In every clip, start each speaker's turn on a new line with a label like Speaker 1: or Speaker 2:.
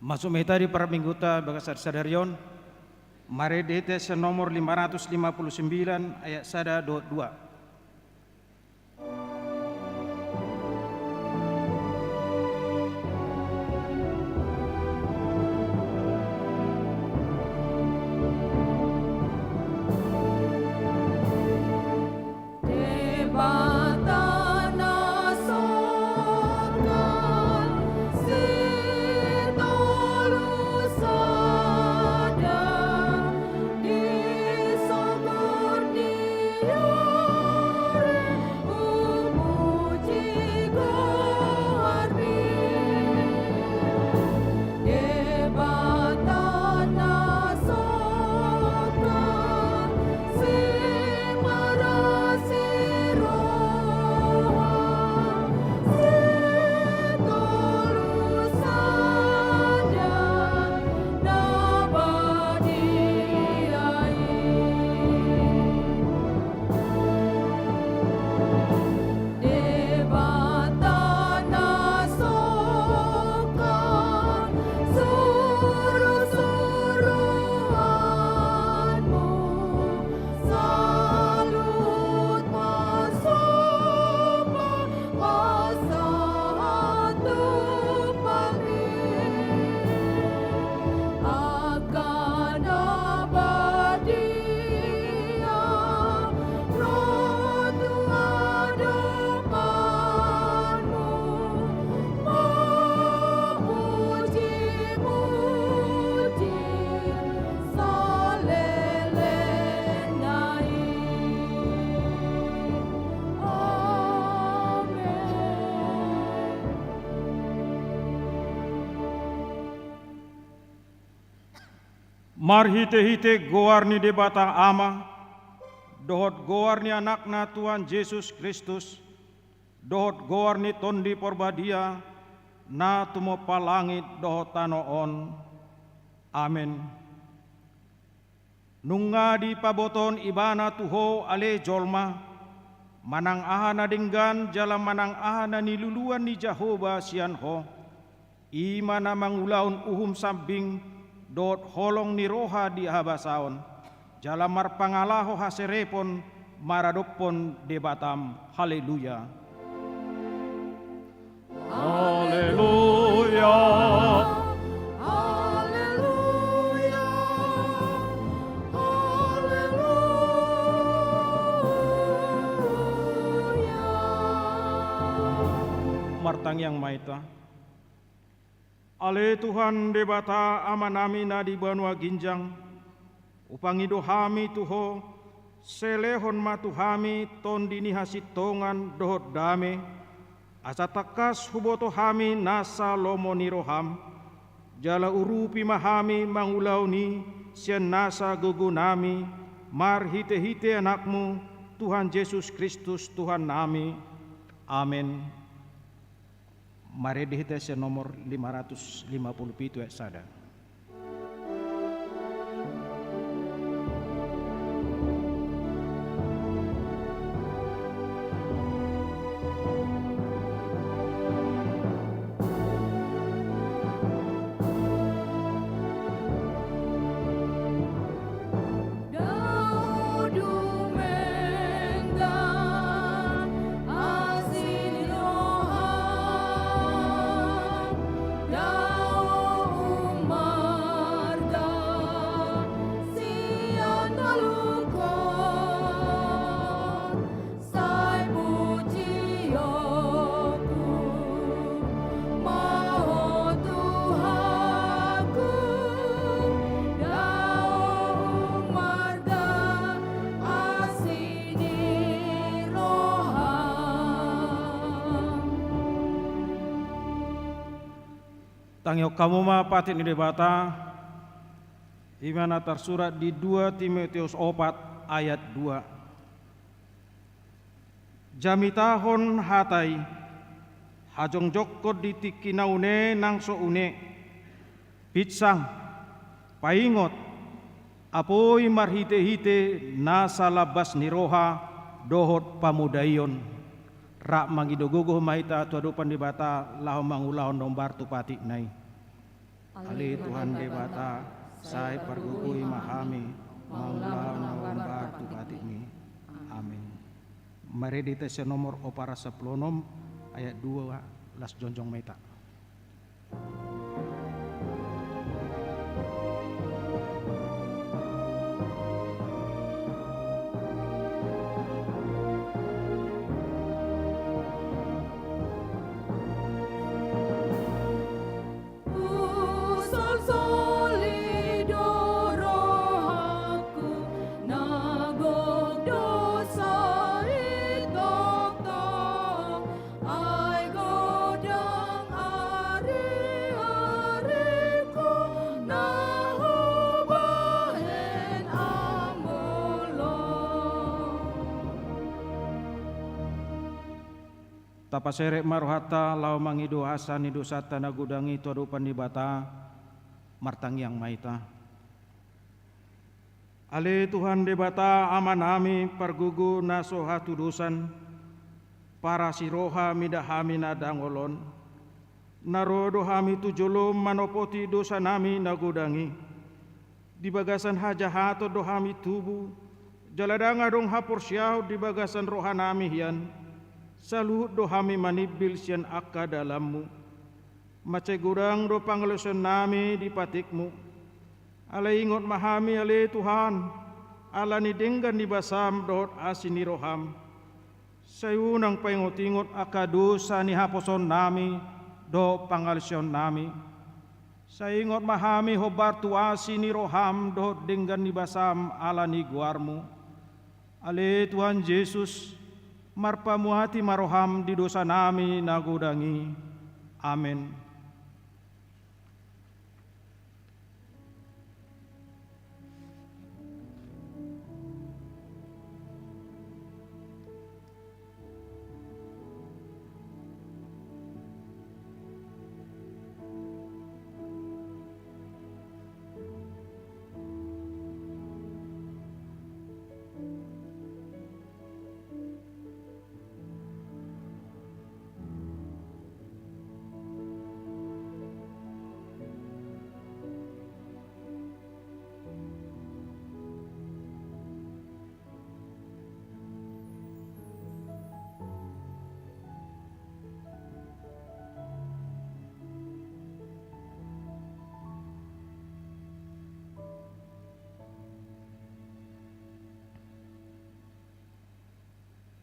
Speaker 1: Masuk meta di para mingguta bagasar sadarion mare DTS nomor 559 ayat 1-2. Mar hite-hite goarni debata ama, dohot goarni anakna Tuhan Yesus Kristus, dohot goarni tondi porbadia, na tumo palangit dohot tanoon. Amen. Nunga di paboton ibana tuho ale jolma, manang ahana dinggan jalan manang ahana niluluan ni Jehovah sianho, imana mangulaun uhum sambing, dot holong ni roha di habasaon, jalamar pangalaho haserepon, maradopon debatam. Haleluya.
Speaker 2: Haleluya.
Speaker 3: Haleluya. Haleluya.
Speaker 1: Martang yang maita. Ale Tuhan debata amanami na di banua ginjang, upangi dohami tuho, selehon matuhami tondi ni hasitongan dohot dame, asa takas huboto hami nasa lomo ni roham, jala urupi mahami mangulau ni sian nasa gugunami, mar hite-hite anakmu, Tuhan Yesus Kristus Tuhan nami. Amin. Mari dihitas nomor 557 ayat sada. Tangyo kamu ma patit ni debata, imana tersurat di 2 Timotius 4 ayat 2. Jamitahon hatai, hajong jokko ditikinaune nang soune, pitsang, paingot, apoy marhite-hite nasa labas ni roha dohot pamudayon. Rak mangidogogo maita tuadupan di bata lahom mangulahon dombar tu pati nai. Ali Tuhan debata, saya pergugui mahami, maulah nawambar tu batimi. Amin. Meditasi nomor opara seplonom ayat 2 las jonjong meta. Tapasere maruhata lau mangido hasan ido sata nagudangi tuadu pandibata martangyang maita. Ale Tuhan debata amanami pergugu naso hatudusan para siroha midahami nadangolon narodo hami tujulum manopoti dosa nami nagudangi di bagasan hajahato dohami tubu jaladanga dong hapur syau di bagasan rohanami hian saluhut dohami manibil sian akka dalammu mace gudang do pangleson nami di patikmu ala ingot mahami ale Tuhan ala ni denggan di basam dohot asini roham sayunang paingot-ingot akka dosa ni haposon nami do pangaleson nami sayingot mahami hobar tu asini roham dohot denggan di basam ala ni guarmu ale Tuhan Yesus marpamu hati maroham di dosa nami nagudangi. Amin.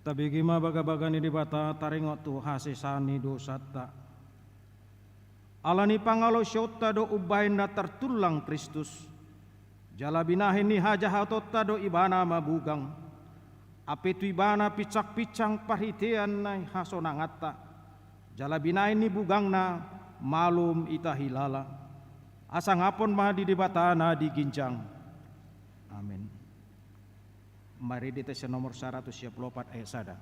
Speaker 1: Tabigima baga-bagani di bata taringot tu hasisani dosata. Alani pangalo syota do ubahin na tertulang Kristus. Jala binahin ni hajahatota do ibana mabugang. Apetu ibana picak-picang pahitian na hasonangata. Jala binahin ni bugang na malum itahilala. Asang apon mahadi di bata na diginjang. Amin. Mari di tes nomor 124 ayat sada.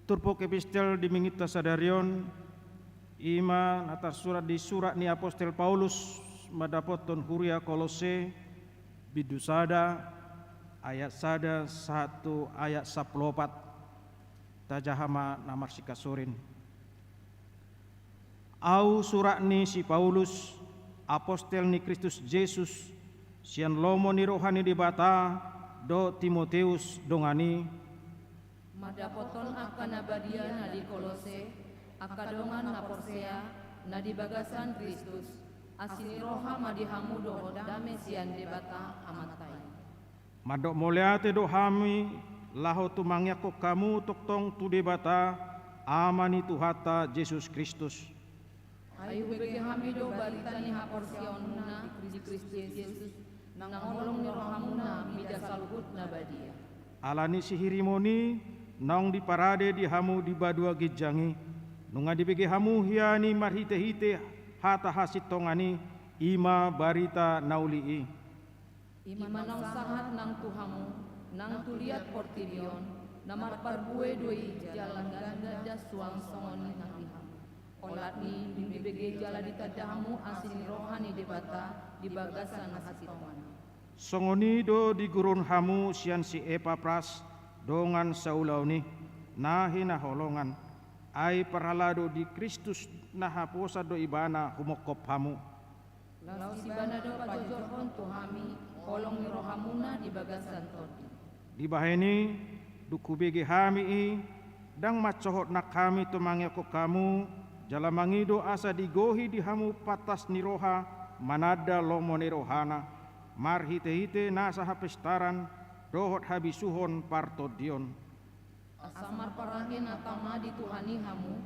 Speaker 1: Turpok epistel dimingita sadarion iman atas surat di surat ni apostel Paulus madapoton huria Kolose bidusada ayat sada 1 ayat 14 tajahama namar sikasurin au surat ni si Paulus apostel ni Kristus Yesus sian lomo ni rohani di bata do Timoteus dongani
Speaker 3: Madapoton akan nabadia na di Kolose, akadongan na Porsea, na di bagasan Kristus, asini roha madihamu dohod dame sian debata amatay.
Speaker 1: Madok moleate do hami laho tumangyak ko kamu toktong tu debata amani Tuhata Yesus Kristus.
Speaker 3: Ayu bege hamido baritani haporsionna di Kristus Yesus nang olong ni rohamuna mida saluhut nabadia.
Speaker 1: Alani sihirimoni nong di parade di hamu di badua gijangi nunga di bege hamu hiani marhite-hite hata hasit tongani ima barita naulii.
Speaker 3: Ima nang sahat nang tuhamu nang tuliat portirion namar parbue doi jalan ganda das suang songoni nang dihamu. Olat ni bibege jala ditadahamu asini rohani debata di bagasan hasitongan.
Speaker 1: Songoni do di gurun hamu sian si Epapras dongan saulau ni nahi na holongan ai parhalado di Kristus nahaposa do ibana humokop hamu.
Speaker 3: Lau si bana do pajorhon tuhami kolong ni rohamuna di bagasan todi.
Speaker 1: Di baheni duku bege hami i dang macohot nak kami tumangi ko kamu jalamangido asa digohi di hamu patas ni roha manada lomo ni rohana marhite-hite nasa hapestaran dohot habisuhon partodion.
Speaker 3: Asamar parangin atama di tuhani hamu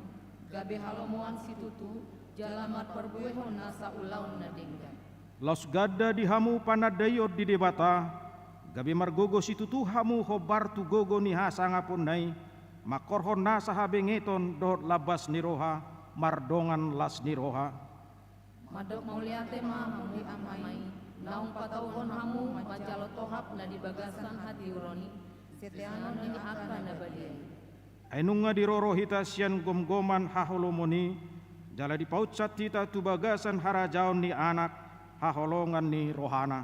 Speaker 3: gabe halomoan situtu jalamat perbuehon nasa ulaun nadenggan.
Speaker 1: Los gada di hamu panadayot di debata gabe margogo situtu hamu hobar tu gogo ni hasangapun nai makorhon nasa habengeton dohot labas ni roha mardongan las ni roha.
Speaker 3: Madok mauliate ma hamu amai naung patauhon hamu macalo tohap na di bagasan hati uroni seteanan ni akan nabadiai.
Speaker 1: Ainunga di roro hita sian gom-goman haholomoni jala di paucat hita tu bagasan harajaon ni anak haholongan ni rohana.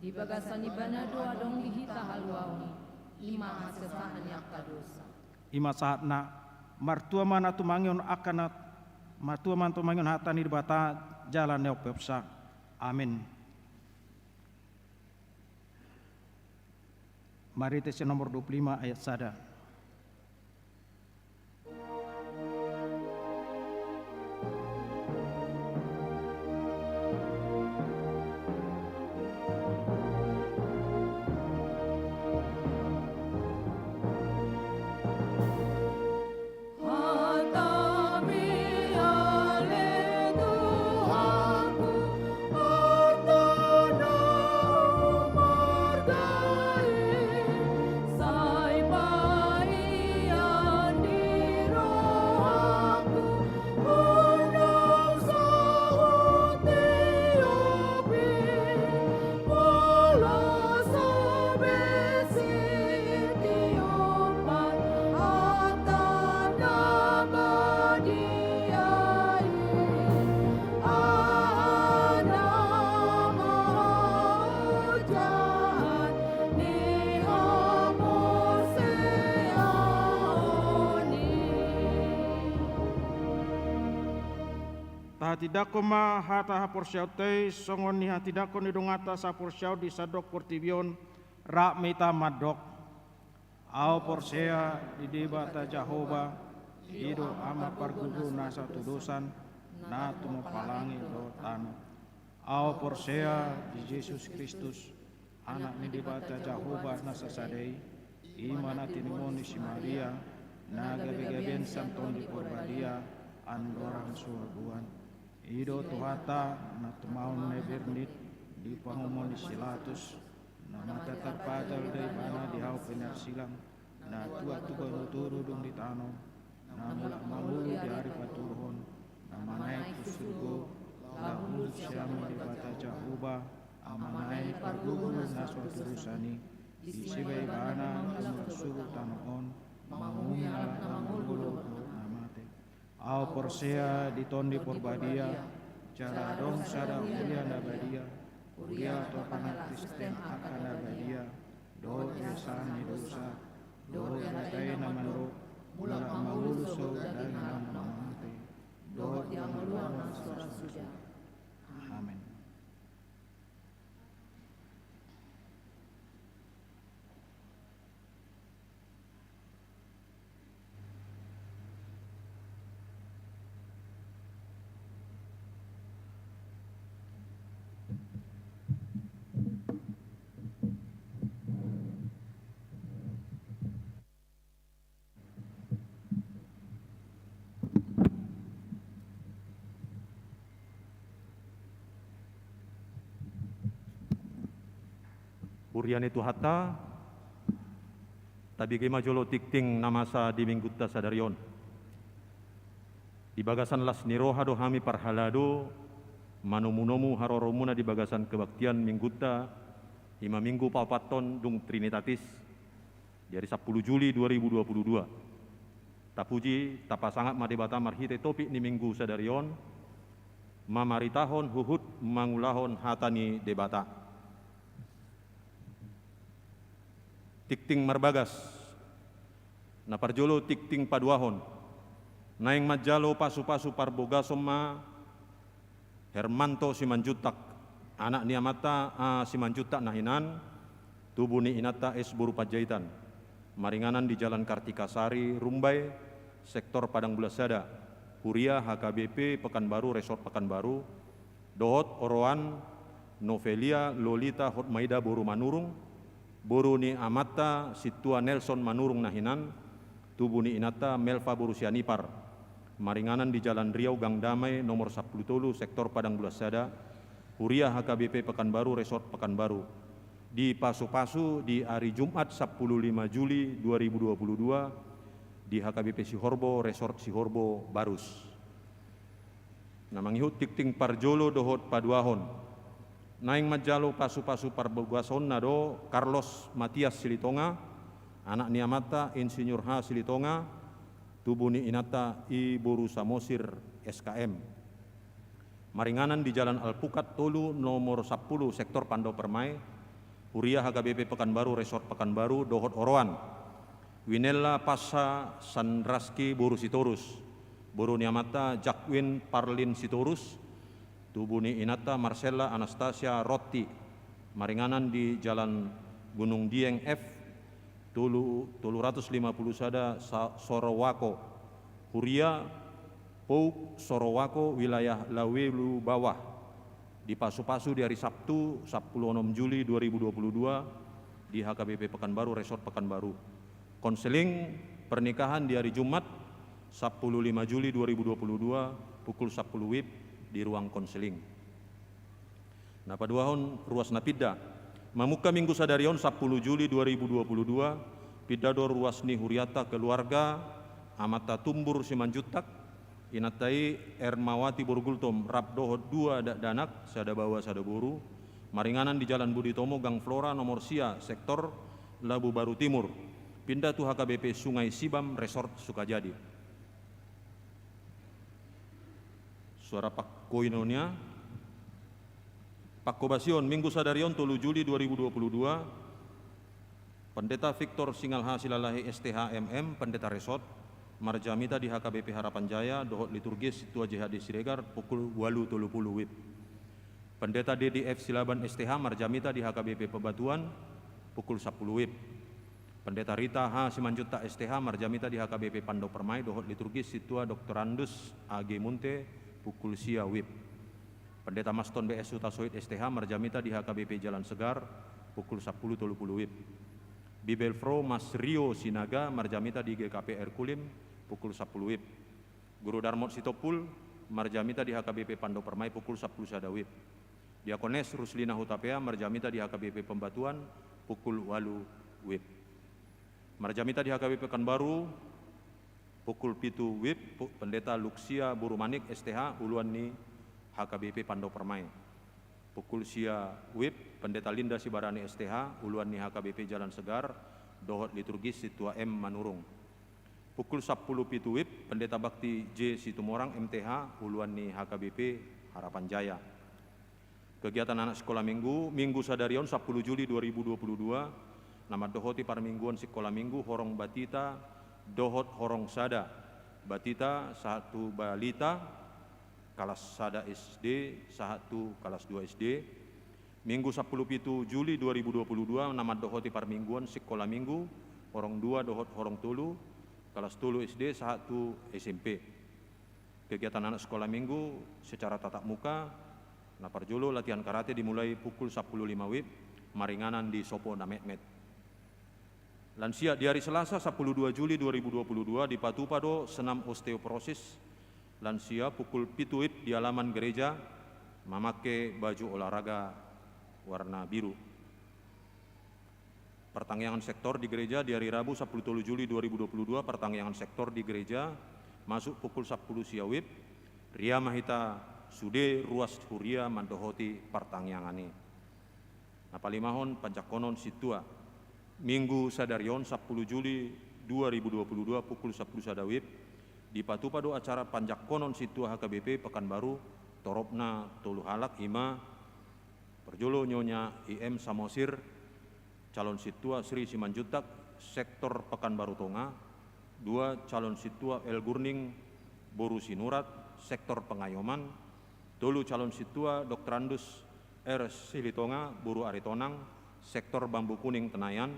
Speaker 3: Di bagasan ibana doa dong hita haluauni ima hasesaan yang kadosa.
Speaker 1: Ima saatna martua mana tumangion akanat martua man tumangion hatani bata jalan neopepsa. Amin. Mari tes nomor 25 ayat 1. Tidak koma hata haporsiau tei songon ni tidak kon idong ata saporsiau di sadok portibion rak meta madok au porsea di debata Jahoba ido ama pargugu nasa tudusan na tumo palangi do tanu au porsea di Yesus Kristus anak ni debata Jahoba nasa sadei imana tinimoni si Maria na gabe-gaben santon di porbadia andorang suaguan ido tuhata na tumaon nebernit di pangumon silatus na mata terpadal dari mana di hau penarsilang na tua turu dong di tano na mulak malu di hari paturhon na manaik ku surgo lahulu siami di bata Jahoba amanai pargugu na suatu rusani di sibai bana tumulak suruh tanoon mangumi alat mangulu au porsea di tondi porbadia cara dong sada ulia nabadia ulia to panat Kristen akan nabadia do yasan dosa do yatai namando mula maulu so dan namante do yang luar suara suja. Amin.
Speaker 2: Burian itu hatta, tabi gema jolo tikting namasa di minggutta sadarion. Di bagasan las niroha do hami parhalado, manumunomu haroromuna di bagasan kebaktian minggutta, 5 minggu papaton dung Trinitatis, dari 10 Juli 2022. Tapuji, tapasangat madebata marhite topik ni minggu sadarion, mamaritahon huhut mangulahon hatani debata. Tikting marbagas, naparjolo tikting paduahon, naing majalo pasu-pasu parboga soma, Hermanto Simanjutak, anak niamata Simanjutak nahinan, tubuh ni inata es buru pajaitan, maringanan di Jalan Kartikasari, Rumbai, sektor Padang Bulasada, Huria HKBP Pekanbaru, Resort Pekanbaru, Dohot Oroan, Novelia Lolita Hotmaida Boru Manurung, Boru ni Amata Situa Nelson Manurung nahinan, tubuh ni inata Melva Boru Sianipar, maringanan di Jalan Riau Gang Damai nomor 10 sektor Padang Bulasada, Huria HKBP Pekanbaru, Resort Pekanbaru. Di pasu-pasu di hari Jumat 15 Juli 2022 di HKBP Sihorbo, Resort Sihorbo, Barus. Namangihut tikting parjolo dohot paduahon. Naing majalo pasu-pasu parbogason nado Carlos Matias Silitonga, anak niamata Insinyur H Silitonga, tubuh ni inata I Boru Samosir SKM. Maringanan di Jalan Alpukat Tolu nomor 10 sektor Pando Permai, Huria HKBP Pekanbaru, Resort Pekanbaru, Dohot Oroan, Winella Pasa Sandraski Boru Sitorus, Boru niamata Jakwin Parlin Sitorus, tubuh ni inata Marcella Anastasia Rotti, maringanan di Jalan Gunung Dieng F, Tulu 150 sada Sorowako, Huria Pouk Sorowako, wilayah Lawelu Bawah. Di pasu-pasu di hari Sabtu 16 Juli 2022 di HKBP Pekanbaru, Resort Pekanbaru. Konseling pernikahan di hari Jumat 15 Juli 2022 pukul 10 WIB di ruang konseling. Nah, paduahon ruas napida mamuka minggu sadarion 10 Juli 2022 pidador ruas ni huriata keluarga amata tumbur Simanjutak inatai Ermawati Borgultom Rabdohot 2 danak sada bawa sada boru maringanan di Jalan Budi Tomo Gang Flora nomor sia sektor Labu Baru Timur pindah tu HKBP Sungai Sibam Resort Sukajadi. Suara Pak Koinonia, Pak Kobasion, Minggu Sadarion 3 Juli 2022, Pendeta Victor Singalha Silalahi STHMM, Pendeta Resort, Marjamita di HKBP Harapan Jaya, Dohot Liturgis Tua JHD Siregar, pukul 8.30 WIB. Pendeta DDF Silaban STH, Marjamita di HKBP Pebatuan, pukul 10 WIB. Pendeta Rita H. Simanjuta STH, Marjamita di HKBP Pando Permai, Dohot Liturgis Tua Dr. Andus AG Munte, pukul sia WIB. Pendeta Maston BS Utasoid STH Marjamita di HKBP Jalan Segar pukul 10.30 WIB. Bibelfro Mas Rio Sinaga Marjamita di GKP Erkulim pukul 10 WIB. Guru Darmot Sitopul Marjamita di HKBP Pando Permai pukul 10 sada WIB. Diakones Ruslina Hutapea Marjamita di HKBP Pembatuan pukul 8 WIB. Marjamita di HKBP Pekanbaru pukul 7 WIB, Pendeta Luxia Burumanik STH Uluan ni HKBP Pando Permai. Pukul sia WIB, Pendeta Linda Sibarani STH Uluan ni HKBP Jalan Segar, Dohot Liturgis Situa M Manurung. Pukul 10 pitu WIB, Pendeta Bakti J Situmorang MTH Uluan ni HKBP Harapan Jaya. Kegiatan anak sekolah minggu, Minggu Sadarion 10 Juli 2022, nama dohoti parmingguan sekolah minggu Horong Batita, Dohot Horong Sada, Batita 1 balita, kelas Sada SD, 1 kelas 2 SD. Minggu 10 Juli 2022, nama dohoti parmingguan sekolah minggu, Horong 2 Dohot Horong Tulu, kelas 3 SD, 1 SMP. Kegiatan anak sekolah minggu secara tatap muka, Naparjolo latihan karate dimulai pukul 10.05 WIB, maringanan di Sopo Nametmet. Lansia di hari Selasa 12 Juli 2022 di Patupado senam osteoporosis. Lansia pukul 7 WIB di halaman gereja memakai baju olahraga warna biru. Pertangyangan sektor di gereja di hari Rabu 10 Juli 2022, pertangyangan sektor di gereja masuk pukul 10 siawib, Ria Mahita Sude ruas huria mandohoti pertangyangani. Napalimahon pancakonon situa, Minggu sadarion 10 Juli 2022 pukul 10 sadawib, di patupado acara pancakonon situa HKBP Pekanbaru, Toropna Tolu Halak Hima, Perjolo Nyonya IM Samosir, calon situa Sri Simanjutak, sektor Pekanbaru Tonga. 2. Calon situa El Gurning Boru Sinurat, sektor Pengayoman. 3. Calon situa Dr. Andus R. Silitonga, Boru Aritonang, sektor Bambu Kuning Tenayan.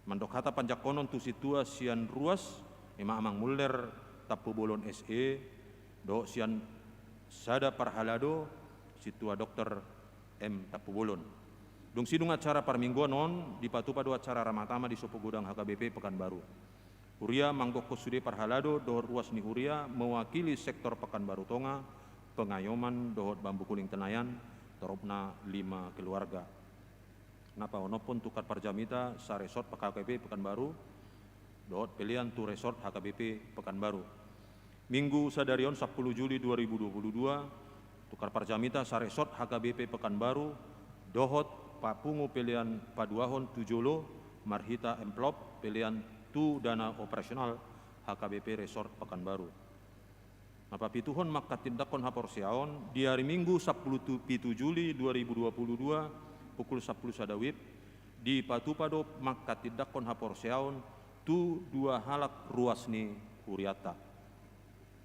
Speaker 2: Mandok hata pancakonon tu situa sian ruas, Ima Amang Muller, Tapu Bolon SE, do sian Sada Parhalado, situa Dr. M. Tapu Bolon. Dung sidung acara parmingguan non di patupado acara ramatama di Sopo Gudang HKBP Pekanbaru. Huria Manggoko Sude Parhalado dohot ruas ni Huria mewakili sektor Pekanbaru Tonga, Pengayoman dohot Bambu Kuning Tenayan, Toropna 5 keluarga. Napa onopun tukar parjamita sa resort HKBP Pekanbaru, dohot pilihan tu resort HKBP Pekanbaru. Minggu sadarion 10 Juli 2022, tukar parjamita sa resort HKBP Pekanbaru, dohot papungu pilihan paduahon tujolo marhita emplop pilihan tu dana operasional HKBP Resort Pekanbaru. Napa pituhon maka tindakon haporsiaon di hari Minggu 10 Juli 2022 pukul 10 sadawib di patupado maka tindakon haporsiaon tu 2 halak ruasni huriata.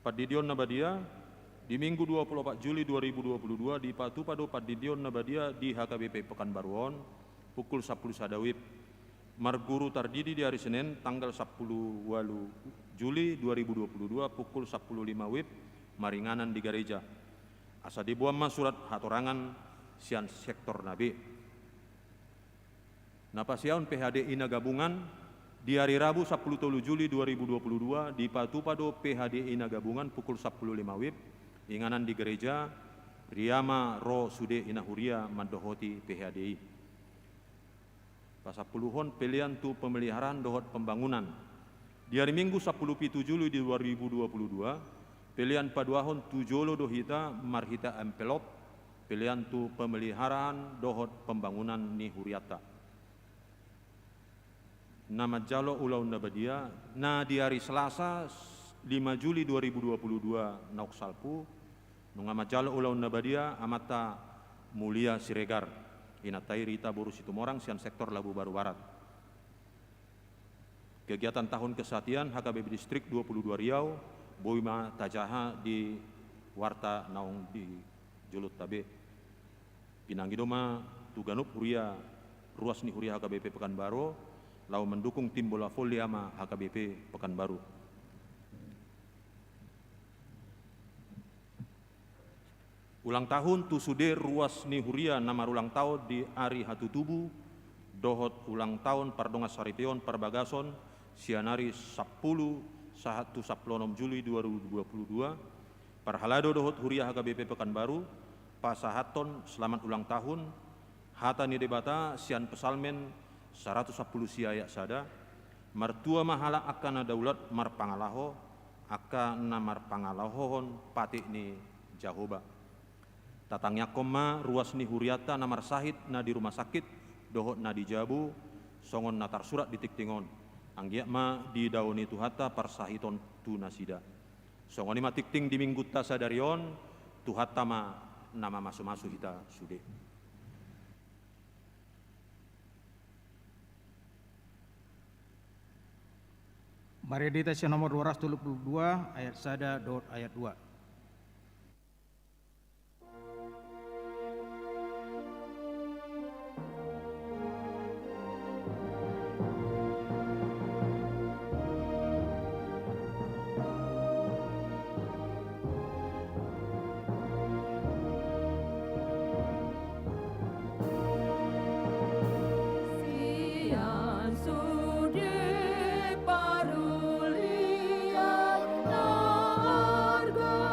Speaker 2: Padidion nabadia di Minggu 24 Juli 2022 di patupado Padidion nabadia di HKBP Pekanbaruon pukul 10 sadawib. Marguru tardidi di hari Senin tanggal 10 Juli 2022 pukul 10.05 wib maringanan di gereja. Asa dibuang surat hatorangan sian sektor nabi. Napasiaun PHDI na gabungan di hari Rabu 10 Juli 2022 di patupado PHDI na gabungan pukul 10.05 wib inganan di gereja Riyama Ro Sude Inahuria Mandohoti PHDI. Pasapuluhon pilihan tu pemeliharaan dohot pembangunan. Di hari Minggu 10 Juli 2022, pilihan paduahon tujolo dohita marhita empelop, pilihan tu pemeliharaan dohot pembangunan ni huriata. Nama jalo ulau nabadia, na di hari Selasa 5 Juli 2022 nauksalpu, nunga majalo ulau nabadia amata mulia Siregar inatai Rita Boru Situmorang sian sektor Labu Baru Barat. Kegiatan tahun kesatian HKBP Distrik 22 Riau Boima Tajaha di Warta Naung di Julut Tabe Pinanggidoma Tuganup Huria ruas ni Huria HKBP Pekanbaru lau mendukung tim bola voli ama HKBP Pekanbaru. Ulang tahun tu sude ruas ni Huria nama ulang tahun di hari hatutubu dohot ulang tahun pardonga saripeon perbagason sianari 10 sahatu 16 Juli 2022 parhalado dohot Huria HKBP Pekanbaru pasahaton selamat ulang tahun hata ni debata sian pesalmen 110 siayak sada martua mahala akan daulat marpangalaho akan namar pangalahon patik ni Jahoba. Tatangnya koma ruas ni huriata namar sahid na di rumah sakit dohot na di Jabu songon natar surat di tiktingon anggiak ma di dauni tuhata parsahiton tu nasida songon ima tikting di minggu tasadarion tuhata ma nama masu-masu hita sude.
Speaker 1: Maredita nomor 222 ayat sada dot ayat 2.
Speaker 3: Sian sude parulian harga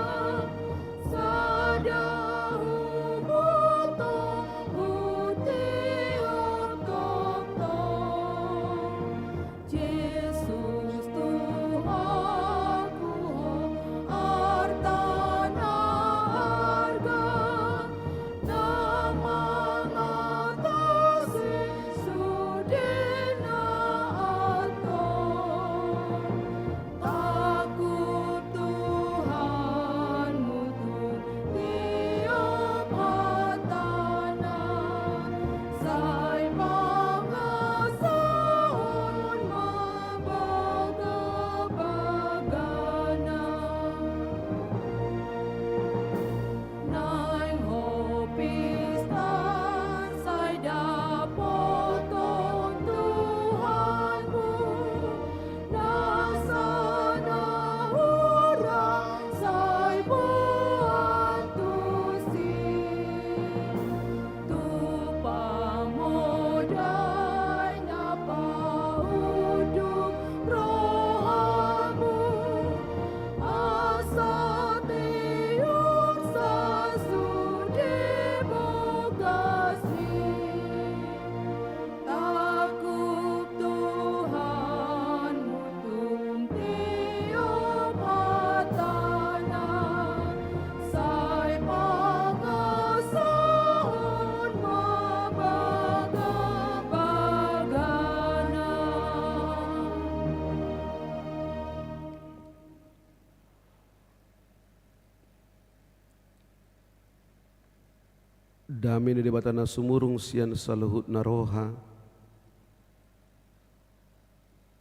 Speaker 4: Dami ni debatana sumurung sian saluhut naroha.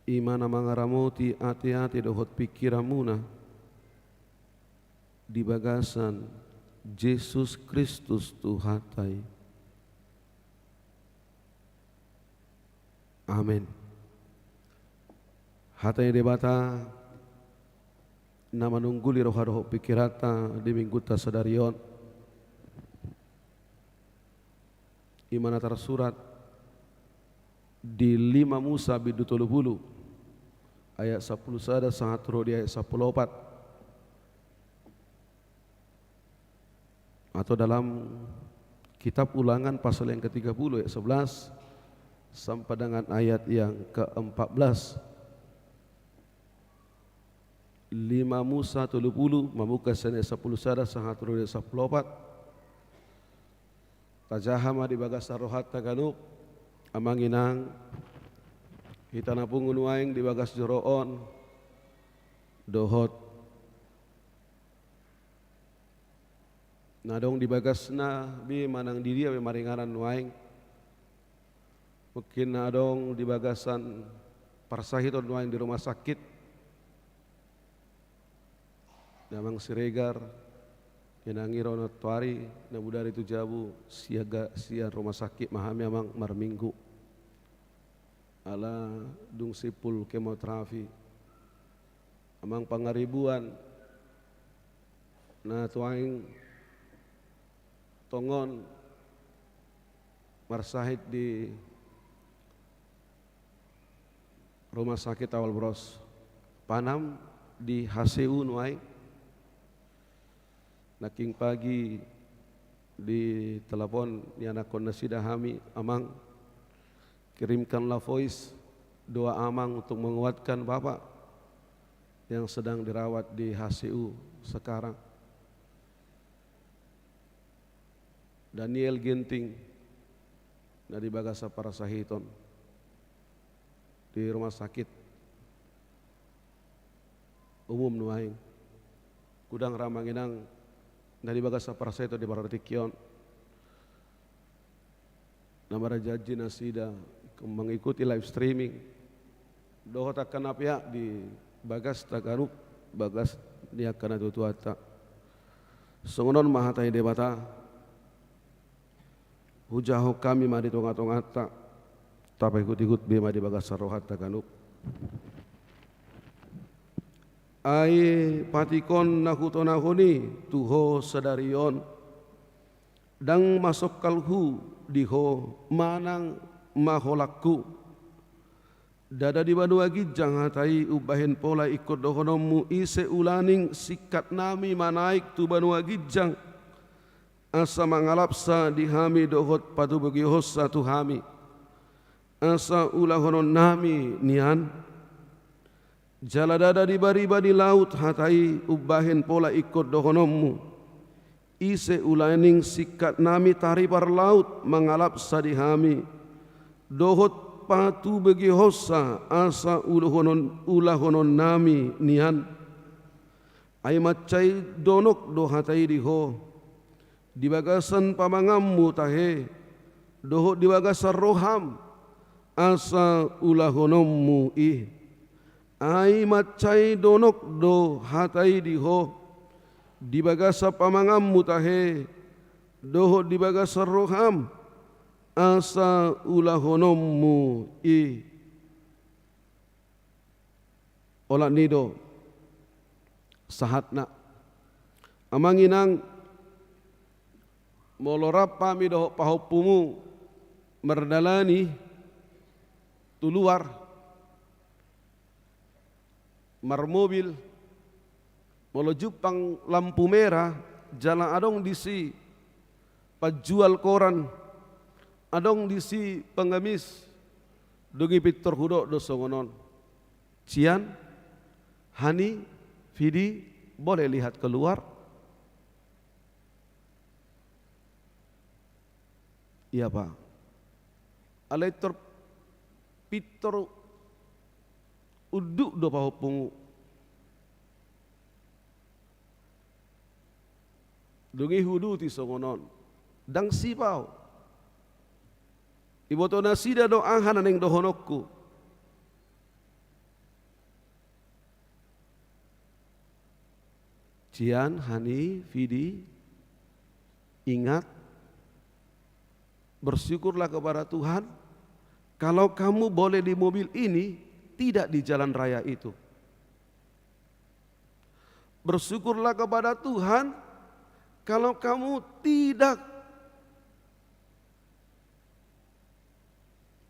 Speaker 4: Imana mangaramoti ati-ati dohot pikiramuna di bagasan Yesus Kristus Tuhatai. Amin. Hatai debata nama nungguli roha-roha pikirata di minggu tasadarion. Imana tersurat di 5 Musa bidu 30 ayat 10 sada sangat roh di ayat 14 atau dalam kitab Ulangan pasal yang ke-30 ayat 11 sampai dengan ayat yang ke-14. 5 Musa 30 membuka ayat 10 sada sangat roh di ayat 14. Tajahama di bagasa rohat taganuk amanginang hitana pungun waing di bagas joroon dohot nadong di bagasna bi manang diri be maringaran waing mungkin nadong di bagasan parsahiton waing di rumah sakit namang Siregar Yenangiro na tuari na budari tu jabu siaga sian rumah sakit mahami amang marminggu ala dung sipul kemoterapi amang pangaribuan na tuaing tongon marsahid di rumah sakit awal bros panam di HCU nuai naking pagi di telepon yang nak kondisi dahami amang kirimkanlah voice doa amang untuk menguatkan bapak yang sedang dirawat di HCU sekarang. Daniel Ginting dari Bagasa Parasahiton di rumah sakit umum Nuaing Kudang Ramanginang dari Bagasa Parasahiton di Baratikion. Nama Rajaji Nasida mengikuti live streaming doa takkan apya di Bagas Tagaruk Bagas dia kana tutuata songonon mahatai debata hujaho kami mari tonga-tongata tapi ikut-ikut bema di Bagas Sarohat Taganuk ai patikon nakutonahuni tuho sadarion dang masuk kalhu diho manang maholakku dada di Banua Gijang hatai ubahin pola ikut dohonomu ise ulaning sikat nami manaik tu Banua Gijang asa mangalapsa dihami dohot patu bagi hossa tu hami asa ulahonon nami nian jala dada di bariba di laut hatai ubahin pola ikut dohonomu ise ulaning sikat nami tari par laut mengalap sadihami dohot patu bagi hossa asa ulahonon nami nian ay macai donok dohatai diho di bagasan pamangammu tahe dohot di bagasan roham asa ulahonommu ih ay macai donok dohatai diho di bagasa pamangammu tahe doho di bagasa roham asa ulahonommu i ola nido sahatna amanginang molorap pami doho pahopumu merdalani tuluar marmobil molo jupang lampu merah jalan adong disi penjual koran adong disi pengemis dungi Victor Hudo do songonon Cian Hani Vidi boleh lihat keluar iya pak alaitor Victor uduk do pahopungu dungi hudu ti songonon dang sipau iboto nasida do ahan aneng dohonokku Cian, Hani, Vidi, ingat, bersyukurlah kepada Tuhan kalau kamu boleh di mobil ini, tidak di jalan raya itu. Bersyukurlah kepada Tuhan kalau kamu tidak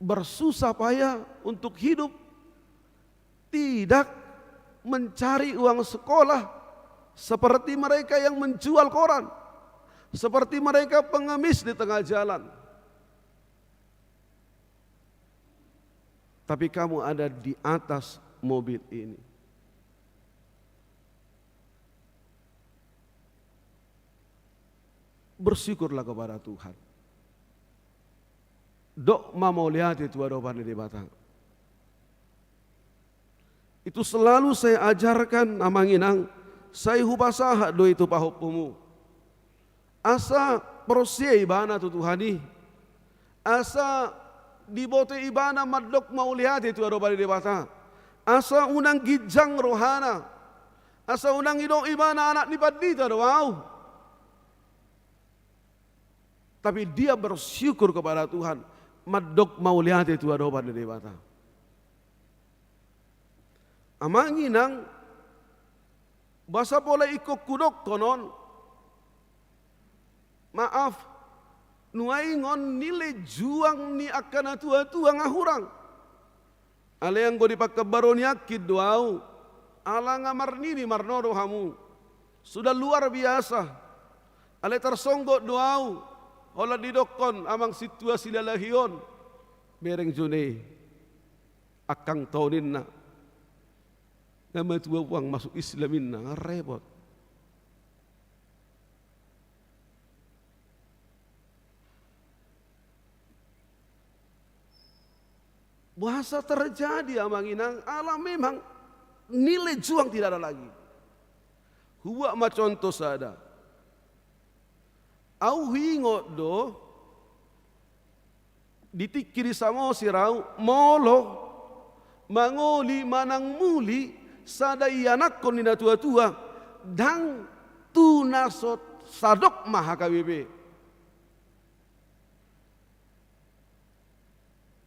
Speaker 4: bersusah payah untuk hidup, tidak mencari uang sekolah, seperti mereka yang menjual koran, seperti mereka pengemis di tengah jalan. Tapi kamu ada di atas mobil ini. Bersyukurlah kepada Tuhan. Dok mau lihat itu ada di batang. Itu selalu saya ajarkan amanginang. Saya hubasah do itu pahopumu. Asa prosia ibana tu Tuhani. Asa dibote ibana madok mau lihat itu ada bali debata. Asa unang gijang rohana. Asa unang idong ibana anak ni padita do wow. Tapi dia bersyukur kepada Tuhan. Madok mau lihat itu ada bali debata. Amanginang basa boleh ikut kudok konon. Maaf, nuaingon nilai juang ni akan tua-tua ngahurang. Ale yang go dipakai baron yakid doau. Ala ngamar nini marnodo hamu. Sudah luar biasa. Ale tersonggok doau. Olah didokon amang situasi lalahion. Bereng june. Akang taunin na. Nama tua uang masuk Islamin na repot. Bahasa terjadi amanginang alam memang nilai juang tidak ada lagi. Huwa ma contoh sada. Au hingo do ditikiri samo sirau molo mangoli manang muli sada ianak konina tua-tua dang tunasot sadok maha KBB.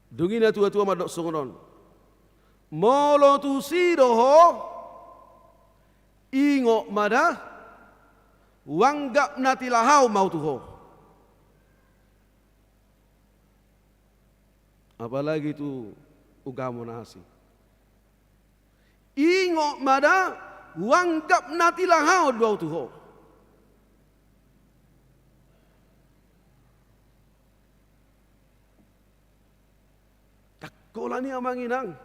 Speaker 4: Dungina tua-tua madok songonon. Molo tu sidoho ingo mada wanggap natilahau mau tuho. Apalagi tu ugamo nasi. Ingo mada wanggap natilahau dua tuho. Takola ni amanginang.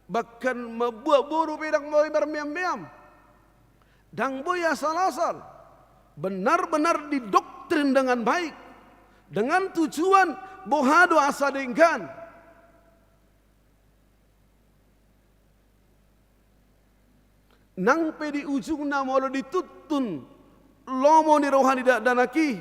Speaker 4: Bahkan membuat buru pedang mulai bermiam-miam. Dang boy asal-asal. Benar-benar didoktrin dengan baik. Dengan tujuan bohado asadengkan. Nang pe di ujung na molo ditutun. Lomo ni rohani danaki.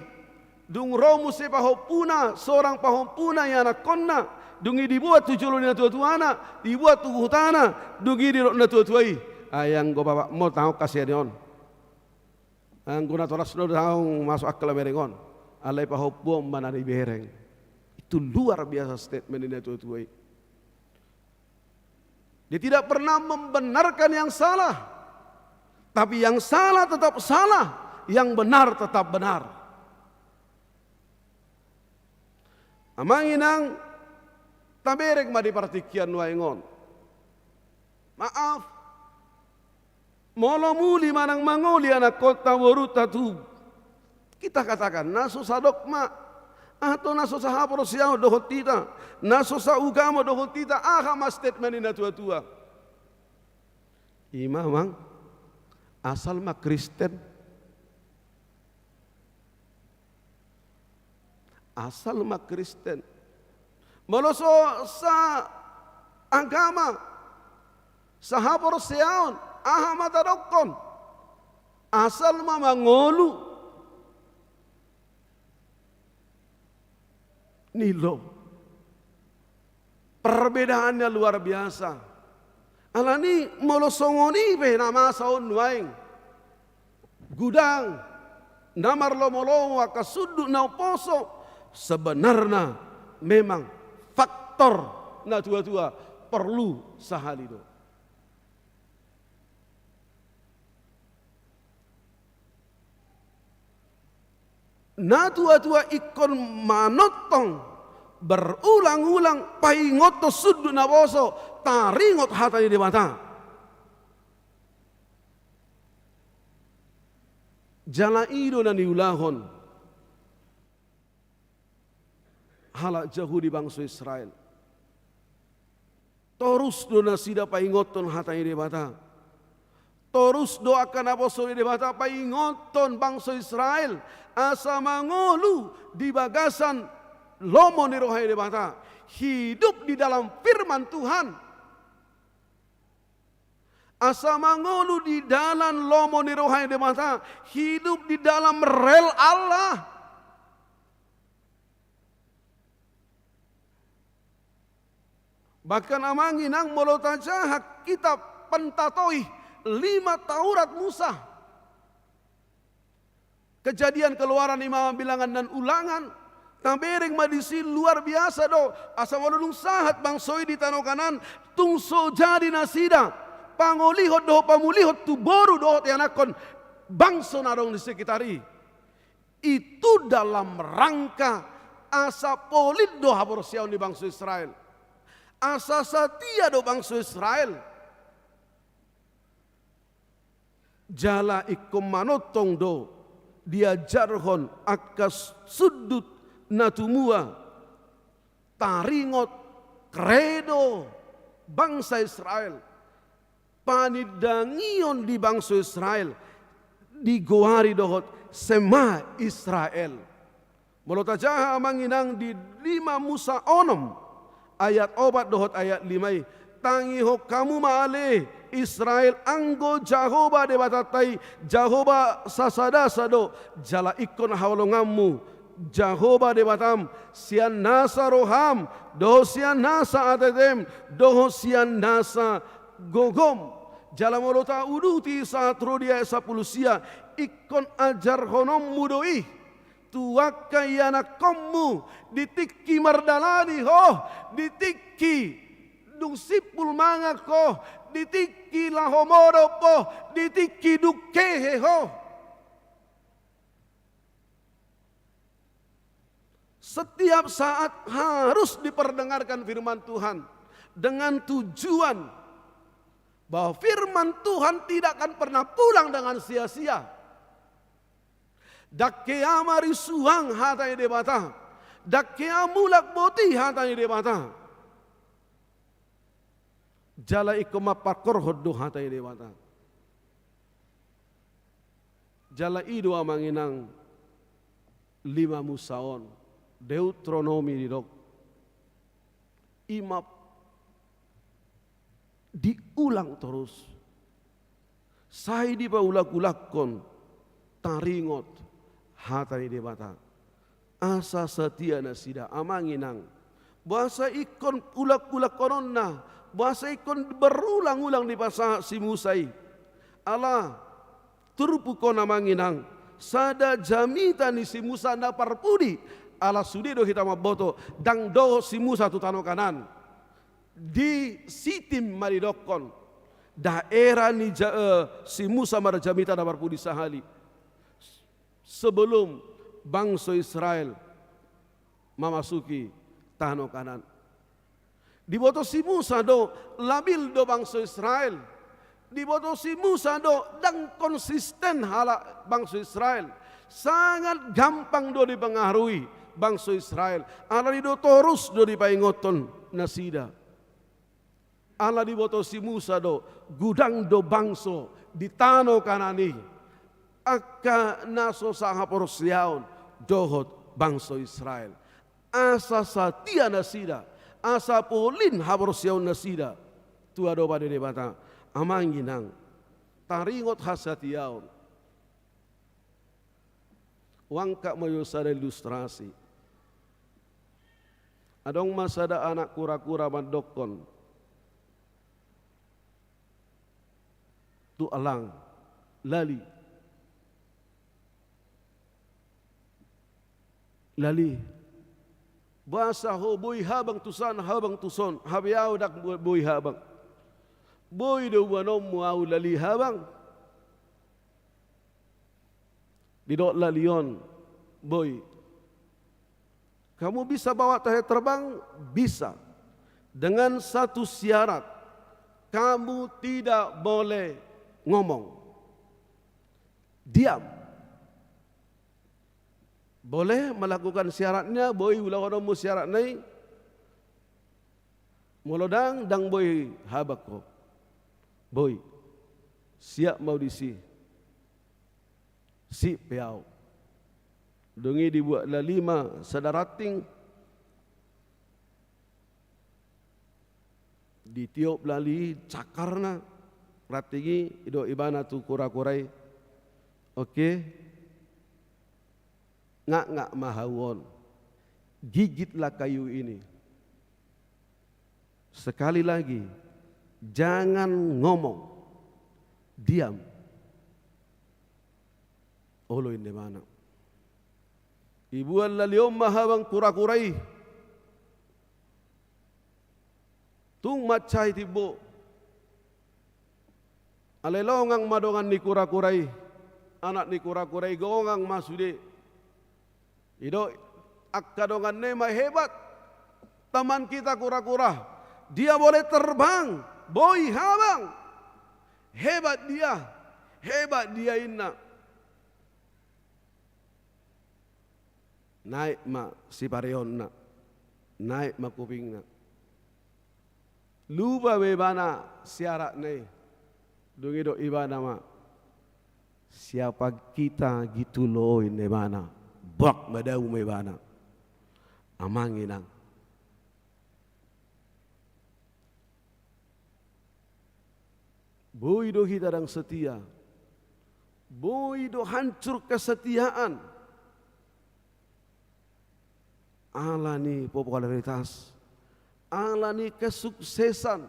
Speaker 4: Dung romu se pahopuna. Seorang pahopuna yang anak konna. Dungi dibuat tujuh na tua-tuana, dibuat tuh hutana, dungi di na tua-tuai. Ayang go bapak mau tahu kasih dion. Ang guna toras no tahu masuk akal berengon. Alai pahopom mana di bereng. Itu luar biasa statement ini tua-tuai. Dia tidak pernah membenarkan yang salah, tapi yang salah tetap salah, yang benar tetap benar. Amanginang taberek ma dipartikian waingon. Maaf. Molo muli manang mangoli anak kota waruta tu. Kita katakan naso sadok ma atau naso sahapor siao dohot tita, naso sa ugamo dohot tita aha mas statement ina tua-tua. Imamang asal ma Kristen. Asal ma Kristen. Maloso sa agama sahapor siaon aha matadokon asal mamangolu Nilo. Perbedaannya luar biasa. Alani molosongoni pe nama saun waing. Gudang namar lomo-lomo akasuduk na poso sebenarnya memang faktor na tua-tua perlu sahalido. Na tua-tua ikon manotong berulang-ulang paingoto sudut na poso taringot hatanya di mata. Jala ido na niulahon halak jauh di bangsa Israel. Torus do na sida paingoton hatanya di mata. Torus doakan apostol di mata paingoton bangsa Israel asa mangolu di bagasan lomo ni rohai di mata. Hidup di dalam firman Tuhan. Asa mangolu di dalam lomo ni rohai di mata. Hidup di dalam rel Allah. Bahkan amanginang molotajah kitab pentatoi 5 Taurat Musa. Kejadian Keluaran, Imam, Bilangan dan Ulangan. Tambering madisi luar biasa do. Asa walulung sahat bangsoi di tanah kanan. Tungso jadi nasida. Pangolihot doho pamulihot tu boru doho tianakon. Bangso narong di sekitari. Itu dalam rangka asa polit do haborsiaun di bangsa Israel. Asa satia do bangsa Israel. Jala ikom manotong do diajarhon akas sudut natumua taringot kredo bangsa Israel panidangion di bangsa Israel digoari dohot sema Israel molotajah manginang di 5 Musa onom ayat obat dohot ayat 5 tangi ho kamu maale Israel anggo Jahoba de batatai Jahoba sasada sado jala ikon hawlongammu Jahoba de batam sian nasa roham doho sian nasa atetem doho sian nasa gogom jala molota uduti saat rodia sapulusia ikon ajar honom mudoi tuaka yana kommu ditikki mardalani ho ditikki dung sipul manga ko ditikki lahomoro po ditikki dukehe ho. Setiap saat harus diperdengarkan firman Tuhan dengan tujuan bahwa firman Tuhan tidak akan pernah pulang dengan sia-sia. Dakkea mari suang hatanya debata, dakkea mulak boti hatanya debata. Jala ikoma pakor hoddo hatanya debata. Jala ido amanginang 5 Musaon. Deuteronomi di dok imap diulang terus sai di paulak-ulakon taringot hatani debata asa setia nasida amanginang bahasa ikon ulak-ulak koronna bahasa ikon berulang-ulang di pasal si Musai Allah turpukon amanginang sada jamita ni si Musa na parpudi ala sudido kita maboto dang do si Musa tu tano kanan di sitim maridokon daerah ni si Musa marjamita na parpudi sahali sebelum bangsa Israel memasuki tano kanan diboto si Musa do labil do bangsa Israel diboto si Musa do dang konsisten hala bangsa Israel sangat gampang do dipengaruhi bangsa Israel. Allah do torus do dipaingoton nasida. Allah diboto si Musa do gudang do bangso di tano kanani. Akka naso saha porsiaon dohot bangsa Israel. Asa satia nasida. Asa polin haporsiaon nasida. Tua do pada debata. Amanginang. Taringot hasatiaon. Wangka mayosada ilustrasi. Adong masada anak kura-kura madokon. Tu alang, lali. Lali. Bahasa ho boy habang tusan habang tuson. Habiyaw dak boy habang. Boy do wanom mau lali habang. Didok lalion, boy. Kamu bisa bawa tahe terbang? Bisa. Dengan satu syarat. Kamu tidak boleh ngomong. Diam. Boleh melakukan syaratnya, boy ulang-ulang syarat naik. Molodang dang boy habak ko. Boy. Siap mau disi. Si piau. Dungi dibuat la 5 sadarating. Ditiup lali cakarna. Ratingi ido ibana tu kura-kurai. Oke. Ngak mahawon. Gigitlah kayu ini. Sekali lagi. Jangan ngomong. Diam. Oloin di mana? Ibu laliom mahabang kura-kurai. Tung macai tibo. Alelongang madongan ni kura-kurai. Anak ni kura-kurai gongang masude. Ido akkadongan nema hebat. Teman kita kura-kura. Dia boleh terbang. Boy habang. Hebat dia. Hebat dia inna. Naik ma si pareon na. Naik ma kuping na. Lupa bebana siarat ne. Dungi do ibana ma. Siapa kita gitu loh ini mana. Bak madau mebana. Amang inang. Boy do kita dang setia. Boy do hancur kesetiaan. Alani popularitas, alani kesuksesan,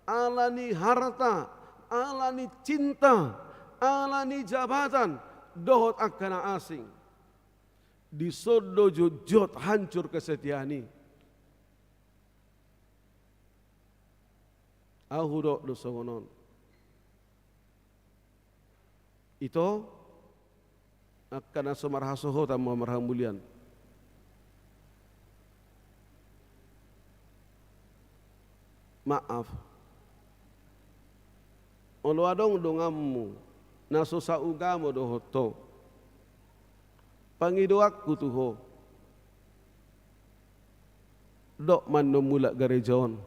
Speaker 4: alani harta, alani cinta, alani jabatan, dohot akana asing. Disodo jojot hancur kesetiani. Ahudok dosogonon. Ito akana somarhasoho tamu marhamulian. Maaf. Olo adong dongamu naso sa ugamo dohoto. Pangidoak kutuho. Dok man mula garejon.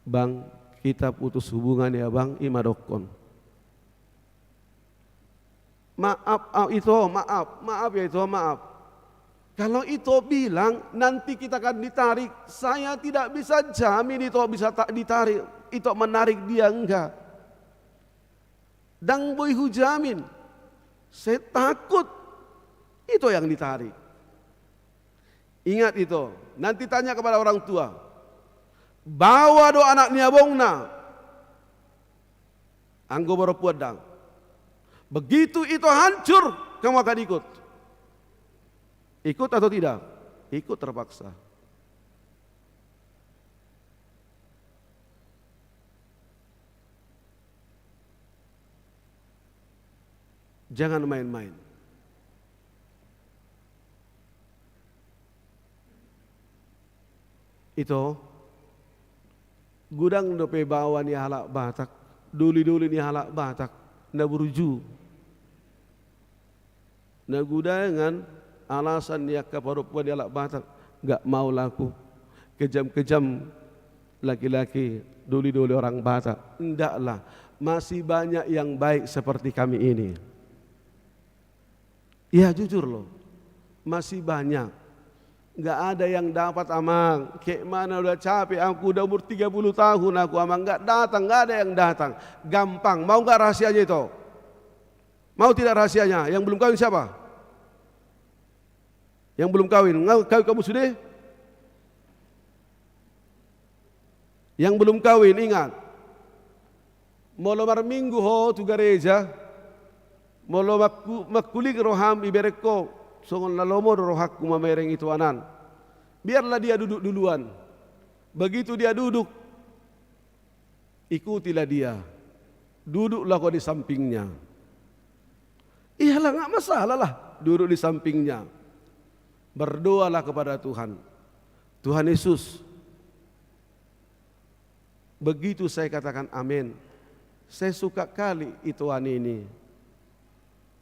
Speaker 4: Bang, kita putus hubungan ya bang, imadokon. Maaf ya itu maaf. Kalau itu bilang nanti kita akan ditarik, saya tidak bisa jamin itu bisa tak ditarik, itu menarik dia enggak. Dang boy hujamin, saya takut itu yang ditarik. Ingat itu, nanti tanya kepada orang tua, bawa do anak niabongna, anggo baru puadang. Begitu itu hancur, kamu akan ikut. Ikut atau tidak? Ikut terpaksa. Jangan main-main. Itu gudang dope bawa ni halak Batak, duli-duli ni halak Batak, nda beruju. Nah gudangan alasan dia keparupuan dia halak Batak, enggak mau laku. Kejam-kejam laki-laki, duli-duli orang Batak. Endaklah, masih banyak yang baik seperti kami ini. Ya jujur loh, masih banyak. Enggak ada yang dapat amang. Kayak mana udah capek aku, udah umur 30 tahun aku amang. Enggak datang, enggak ada yang datang. Gampang, mau enggak rahasianya itu? Mau tidak rahasianya? Yang belum kawin siapa? Yang belum kawin, kamu sudah? Yang belum kawin ingat, mau lemar minggu ho tu gereja, mau makulik roham ibereko, songon lalomo rohakku mamereng itu anan. Biarlah dia duduk duluan. Begitu dia duduk, ikutilah dia. Duduklah kau di sampingnya. Iyalah, nggak masalah lah, duduk di sampingnya. Berdoalah kepada Tuhan. Tuhan Yesus, begitu saya katakan amin, saya suka kali ituan ini.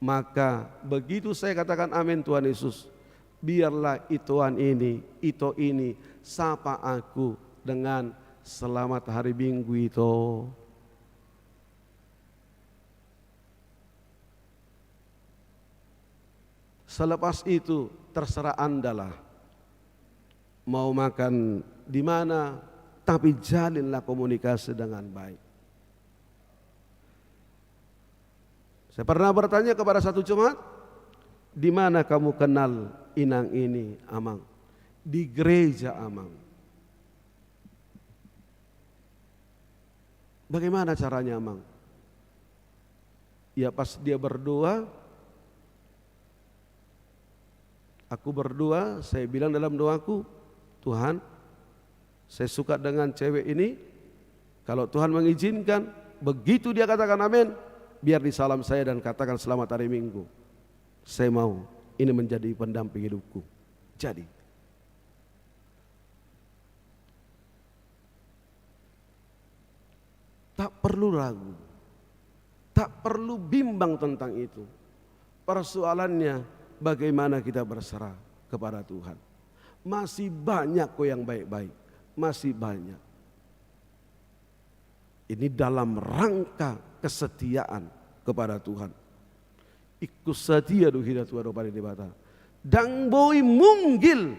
Speaker 4: Maka begitu saya katakan amin Tuhan Yesus, biarlah ituan ini, itu ini, sapa aku dengan selamat hari Minggu itu. Selepas itu terserah Andalah mau makan di mana, tapi jalinlah komunikasi dengan baik. Saya pernah bertanya kepada satu jemaat, di mana kamu kenal inang ini, Amang? Di gereja, Amang. Bagaimana caranya, Amang? Ya pas dia berdoa, aku berdoa, saya bilang dalam doaku, Tuhan, saya suka dengan cewek ini. Kalau Tuhan mengizinkan, begitu dia katakan amin, biar disalam saya dan katakan selamat hari Minggu. Saya mau ini menjadi pendamping hidupku. Jadi, tak perlu ragu, tak perlu bimbang tentang itu. Persoalannya bagaimana kita berserah kepada Tuhan. Masih banyak kok yang baik-baik, masih banyak. Ini dalam rangka kesetiaan kepada Tuhan. Ikut setia do hidat Tuhan pada debata. Dang boy munggil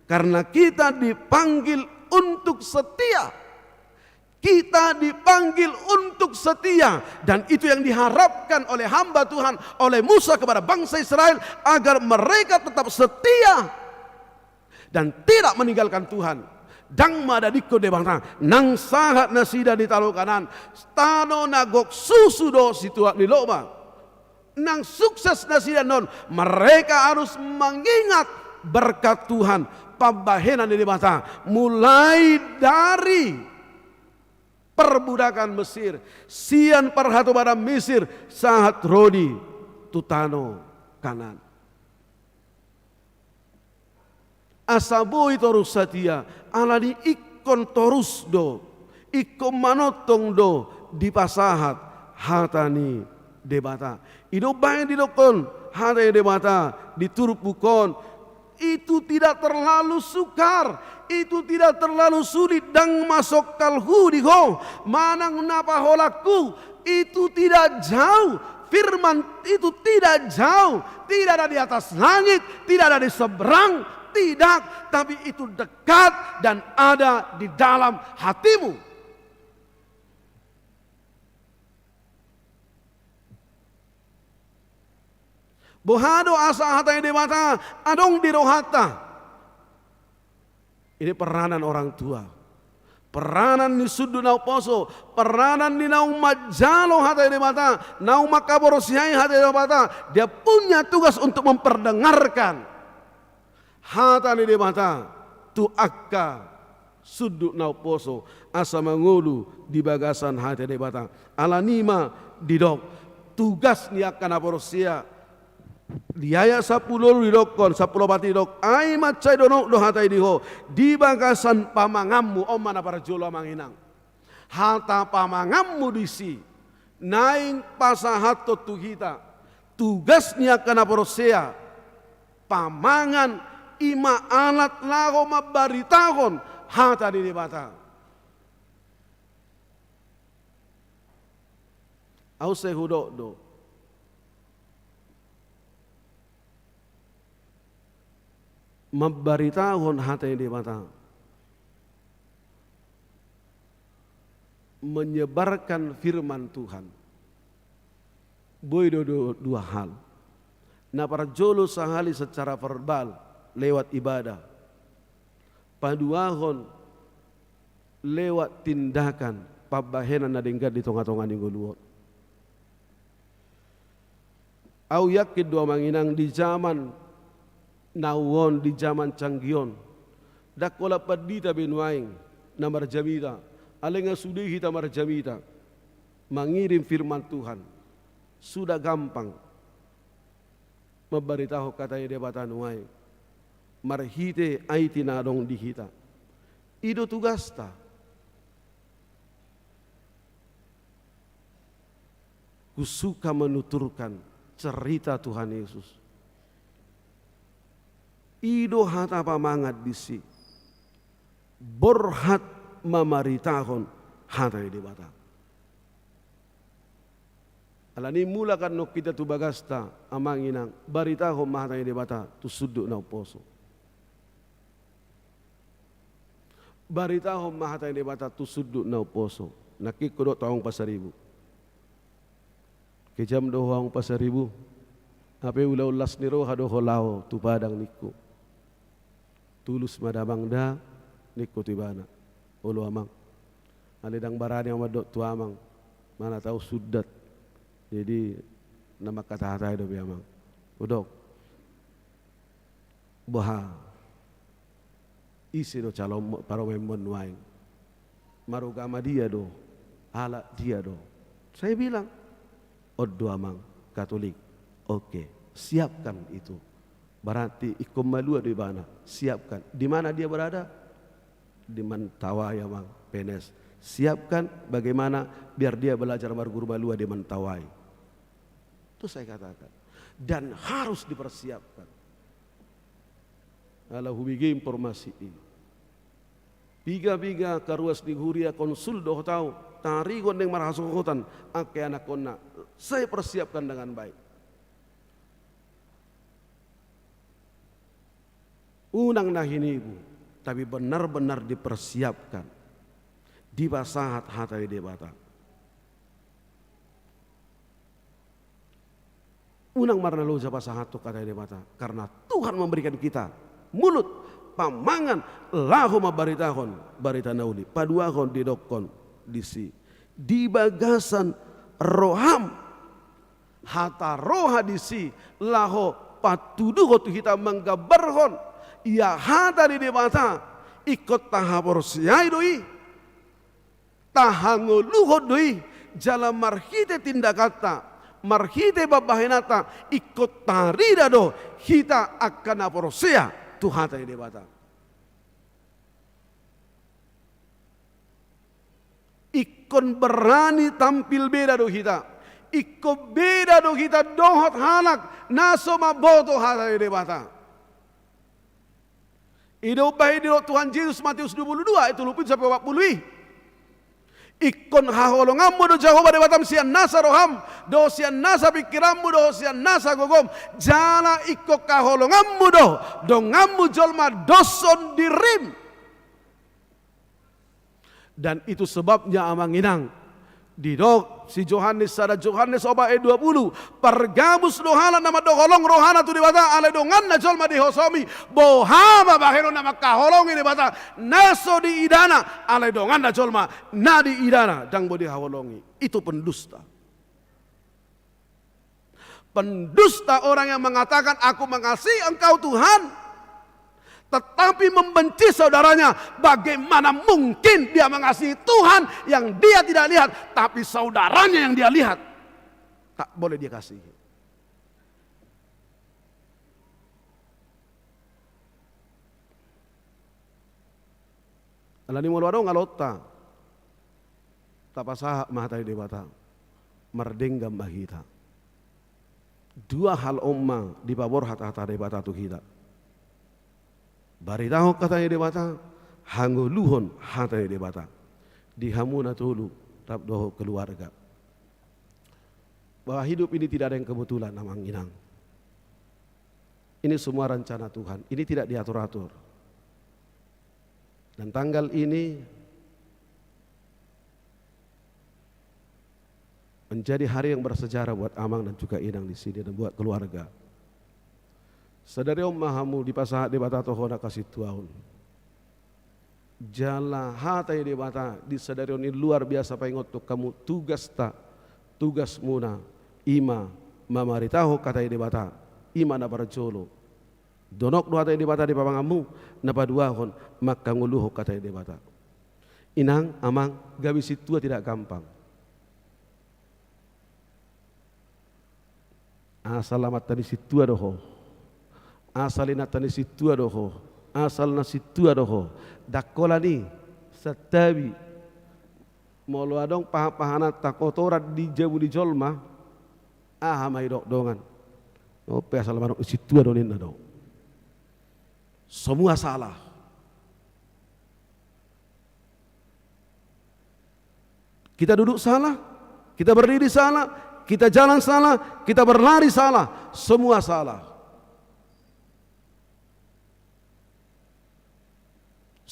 Speaker 4: karena kita dipanggil untuk setia. Kita dipanggil untuk setia, dan itu yang diharapkan oleh hamba Tuhan, oleh Musa kepada bangsa Israel, agar mereka tetap setia dan tidak meninggalkan Tuhan. Dang madadiko de bangsa nang sahat nasida di talo kanan stano nagok susu do situa di loba nang sukses nasida non, mereka harus mengingat berkat Tuhan pambahenan di bangsa, mulai dari perbudakan Mesir, sian perhatu pada Mesir sahat rodi tutano kanan. Asabo itu harus setia, alani ikon torus do, ikon manotong do di pasahat hatani debata. Ido bayan dilokon hatani debata diturupukon. Itu tidak terlalu sukar, itu tidak terlalu sulit dang masuk kalhu diho manang napa holaku, itu tidak jauh. Firman itu tidak jauh, tidak ada di atas langit, tidak ada di seberang, tidak, tapi itu dekat dan ada di dalam hatimu. Bohado asa hata yang dimata, adong di rohata. Ini peranan orang tua, peranan di sudu nau poso, peranan di nau majalo hata yang dimata, nau makaborosiai hata yang dimata. Dia punya tugas untuk memperdengarkan. Hata ni di mata tu akka suduk nau poso asa mangulu di bagasan hati di mata alanima didok tugas ni akan aporosia diaya 10 didokon 10 bati dok ai macai donok do hata diho di bagasan pamangammu omana para jolo manginang hata pamangammu disi naing pasahato tuhita tugas ni akan aporosia pamangan ima alat lago mabaritagon hata di bata. Au sehudo do. Mabaritagon hata di bata. Menyebarkan firman Tuhan. Boy do dua hal. Na para jolo sahali secara verbal lewat ibadah, paduahon lewat tindakan pabahenan na denggat di tonga-tonga ninggo luot. Au yakid dua manginang di zaman nawon, di zaman canggion dakola padita benuaing na marjamita alenga sudehi ta marjamita mengirim firman Tuhan sudah gampang memberitahu katanya dia batanuai marhite aiti nadong dihita ido tugasta kusuka menuturkan cerita Tuhan Yesus. Ido hata pamangat disi. Borhat mamaritahon hata di bata. Alani mula kan nok kita tu bagasta amanginang baritahon mahata di bata tu suduk na poso. Baritahon mahata di bata tu suduk na poso. Nakikudot taong pasaribu. Kejam dohong pasaribu, ape ulau las niro hado holao tu padang niku. Tulus madabang da niku tibana. Ulu amang. Alidang barani yang madok tu amang. Mana tahu sudat. Jadi nama kata-kata itu amang. Udok. Baha. Isi do calon paro memon waing. Marugama dia do. Ala dia do. Saya bilang Odo amang Katolik, oke, siapkan itu. Berarti ikom malua di mana? Siapkan. Di mana dia berada? Di Mentawai amang PNS. Siapkan bagaimana biar dia belajar marguru malua di Mentawai. Itu saya katakan. Dan harus dipersiapkan. Ala hubigi informasi ini. Piga-piga karuas di huria konsul doh tahu. Tari gondeng marasukutan ake anak kona. Saya persiapkan dengan baik. Unang nahini ibu, tapi benar-benar dipersiapkan. Di basahat hatai debata. Unang marna loja basahat tu kata debata. Karena Tuhan memberikan kita mulut, pamangan, lahu mabaritahon, barita nauli, paduahon didokon. Disi di bagasan roham hata roha disi laho patuduh tu kita menggabarhon ia hata di debata ikut tahapor siai doi tahangoluhod doi jalan marhite tindakata marhite babahenata ikut tarida do kita akan aporosea tu hata di debata. Ikon berani tampil beda do kita. Iko beda do kita dohot halak naso maboto hata di debata. Ido bahi di Tuhan Yesus Matius 22 itu luput sampai 40. Ikon haholongammu do Jehovah debatam sian nasa roham do sian nasa pikirammu do sian nasa gogom jala iko kaholongammu do ngammu jolma doson dirim. Dan itu sebabnya amanginang didok si Johannes sada Johannes oba 20 pergamus dohala nama doholong rohana tu dibata ale dongan na jolma dihosomi bohama bahero nama kaholong ini bata naso di idana ale dongan na jolma na di idana dang bodi haholongi itu pendusta. Pendusta orang yang mengatakan aku mengasihi engkau Tuhan tetapi membenci saudaranya. Bagaimana mungkin dia mengasihi Tuhan yang dia tidak lihat, tapi saudaranya yang dia lihat tak boleh dia kasihi. Alani mulwado ngalota tapasaha mahatai debata merdenggam bahita. Dua hal omma di pabor hata-hata debata tu kita. Baritahu katanya debata hango luhon hatanya debata dihamuna tulu tap doho keluarga. Bahwa hidup ini tidak ada yang kebetulan namang inang. Ini semua rencana Tuhan. Ini tidak diatur-atur. Dan tanggal ini menjadi hari yang bersejarah buat Amang dan juga Inang di sini dan buat keluarga. Sadari om mahamu di pasahat di bata tohona kasih tuaun. jala hatai di bata di sadarion ini luar biasa paingot tu kamu tugas ta tugas muna ima mamaritaho katai di bata ima na barjolo donok dua hatai di bata di papangamu na paduahon maka nguluho katai di bata inang amang gabi situa tidak gampang asalamat tani situa doho asalina tani situa doho asal na situa doho dakola ni satabi molo adong pahana takotorat di jabu di jolma mai dok dongan ope asal manuk situa donin na do semua salah kita duduk salah kita berdiri salah kita jalan salah kita berlari salah semua salah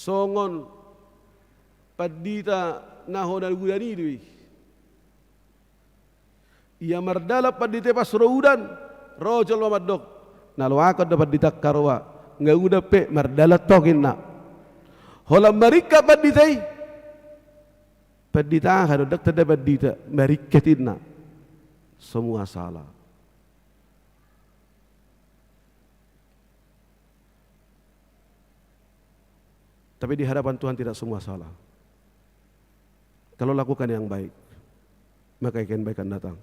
Speaker 4: songon padita nahonal gudani dui ia mardala padite pas roudan rojol mamadok nalwakad dapat ditakkarwa ngauda pe mardala toginna holam marika paditai padita hado dak tada padita mariketinna semua salah tapi di hadapan Tuhan tidak semua salah. Kalau lakukan yang baik, maka ikan baik akan datang.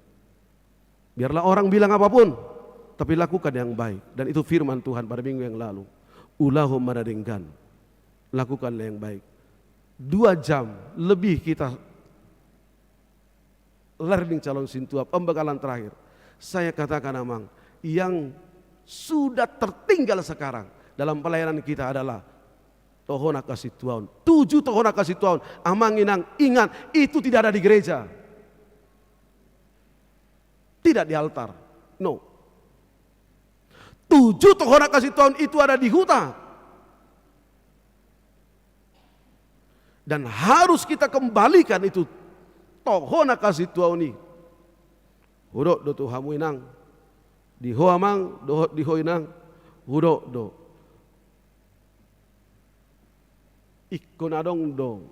Speaker 4: Biarlah orang bilang apapun, tapi lakukan yang baik. Dan itu firman Tuhan pada minggu yang lalu. Ulahum madadengkan, lakukanlah yang baik. 2 jam lebih kita learning calon sintua, pembekalan terakhir. Saya katakan amang, yang sudah tertinggal sekarang dalam pelayanan kita adalah tohona kasih Tuhan, 7 tohona kasih Tuhan. Amang inang ingat itu tidak ada di gereja, tidak di altar, no. 7 tohona kasih Tuhan itu ada di hutan dan harus kita kembalikan itu tohona kasih Tuhan ini. Hudok do tuhamu inang, di hoamang dohot di hoinang, hudok do. Ikon adong dong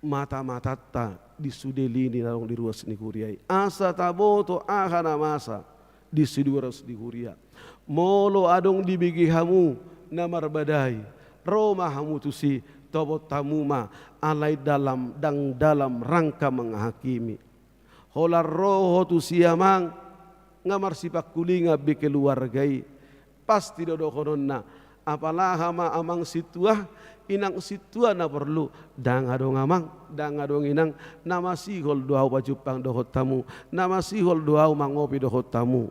Speaker 4: mata-mata ta di sudelini narong di ruas ni kuriai asa taboto ahana masa di siduras di kuria molo adong di bigi hamu namar badai roma hamu tusi tobot tamuma alai dalam dang dalam rangka menghakimi holar roho tusi amang ngamar sipak kulinga bike keluargai pasti dodokononna apalah hama amang situa inang situa na perlu dang adong amang dang adong inang nama sihol doau pajupang dohot tamu nama sihol doau mangopi dohot tamu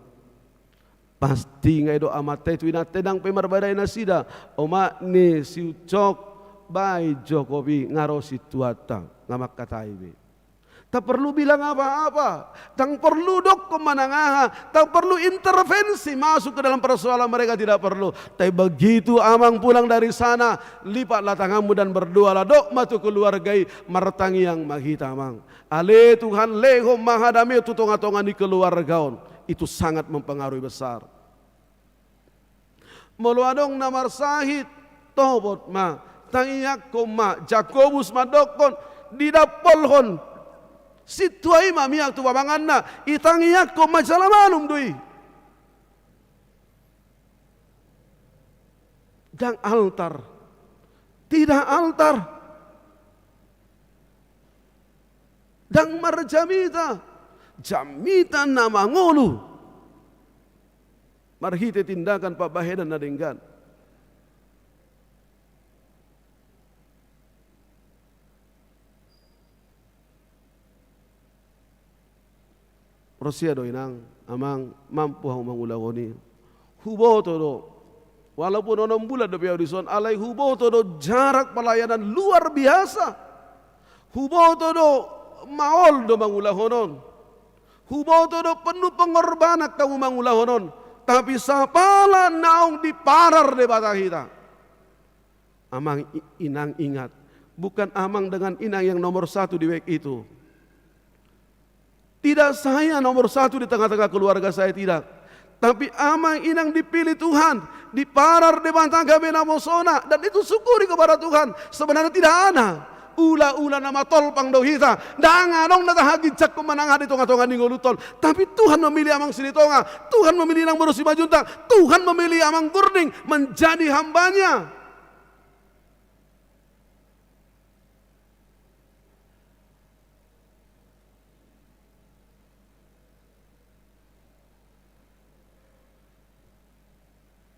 Speaker 4: pasti ngai do amate tu ina tedang pemarbadai nasida oma ni siucok bai Jokowi ngaro situata ngamak kataibe tak perlu bilang apa-apa, tak perlu dok kemanangaha, tak perlu intervensi masuk ke dalam persoalan mereka, tidak perlu. Tapi begitu amang pulang dari sana, lipatlah tanganmu dan berdoalah dok matu keluargai martangi yang mahita amang. Ale Tuhan leho mahadami tu tonga-tonga di keluargaon, itu sangat mempengaruhi besar. Moluadong namar sahid tobot ma, tangiyak ma, Jakobus madokon didapolhon. Situai mami tu babanganna itangiyak ko majalamanum dui dang altar tidak altar dang marjamita jamita nama ngolu marhite tindakan Pak Bahedan nadenggan Rosia do inang amang mampu hau mangulagoni hubo todo walaupun 6 bulan do audison alai hubo todo jarak pelayanan luar biasa hubo todo maol do mangulahonon hubo todo penuh pengorbanan kamu mangulahonon tapi sapala naung diparar de batahita amang inang ingat bukan amang dengan inang yang nomor 1 di wek itu. Tidak saya nomor 1 di tengah-tengah keluarga saya, tidak. Tapi amang inang dipilih Tuhan. diparar di bantang kami namosona, dan itu syukuri kepada Tuhan. Sebenarnya tidak ada ula-ula nama tol pang do hita danga dong nata hagi cak kumanang hadi tonga-tonga ningo tol, tapi Tuhan memilih amang sini tonga, Tuhan memilih nang berusi majunta, Tuhan memilih amang gurning menjadi hambanya.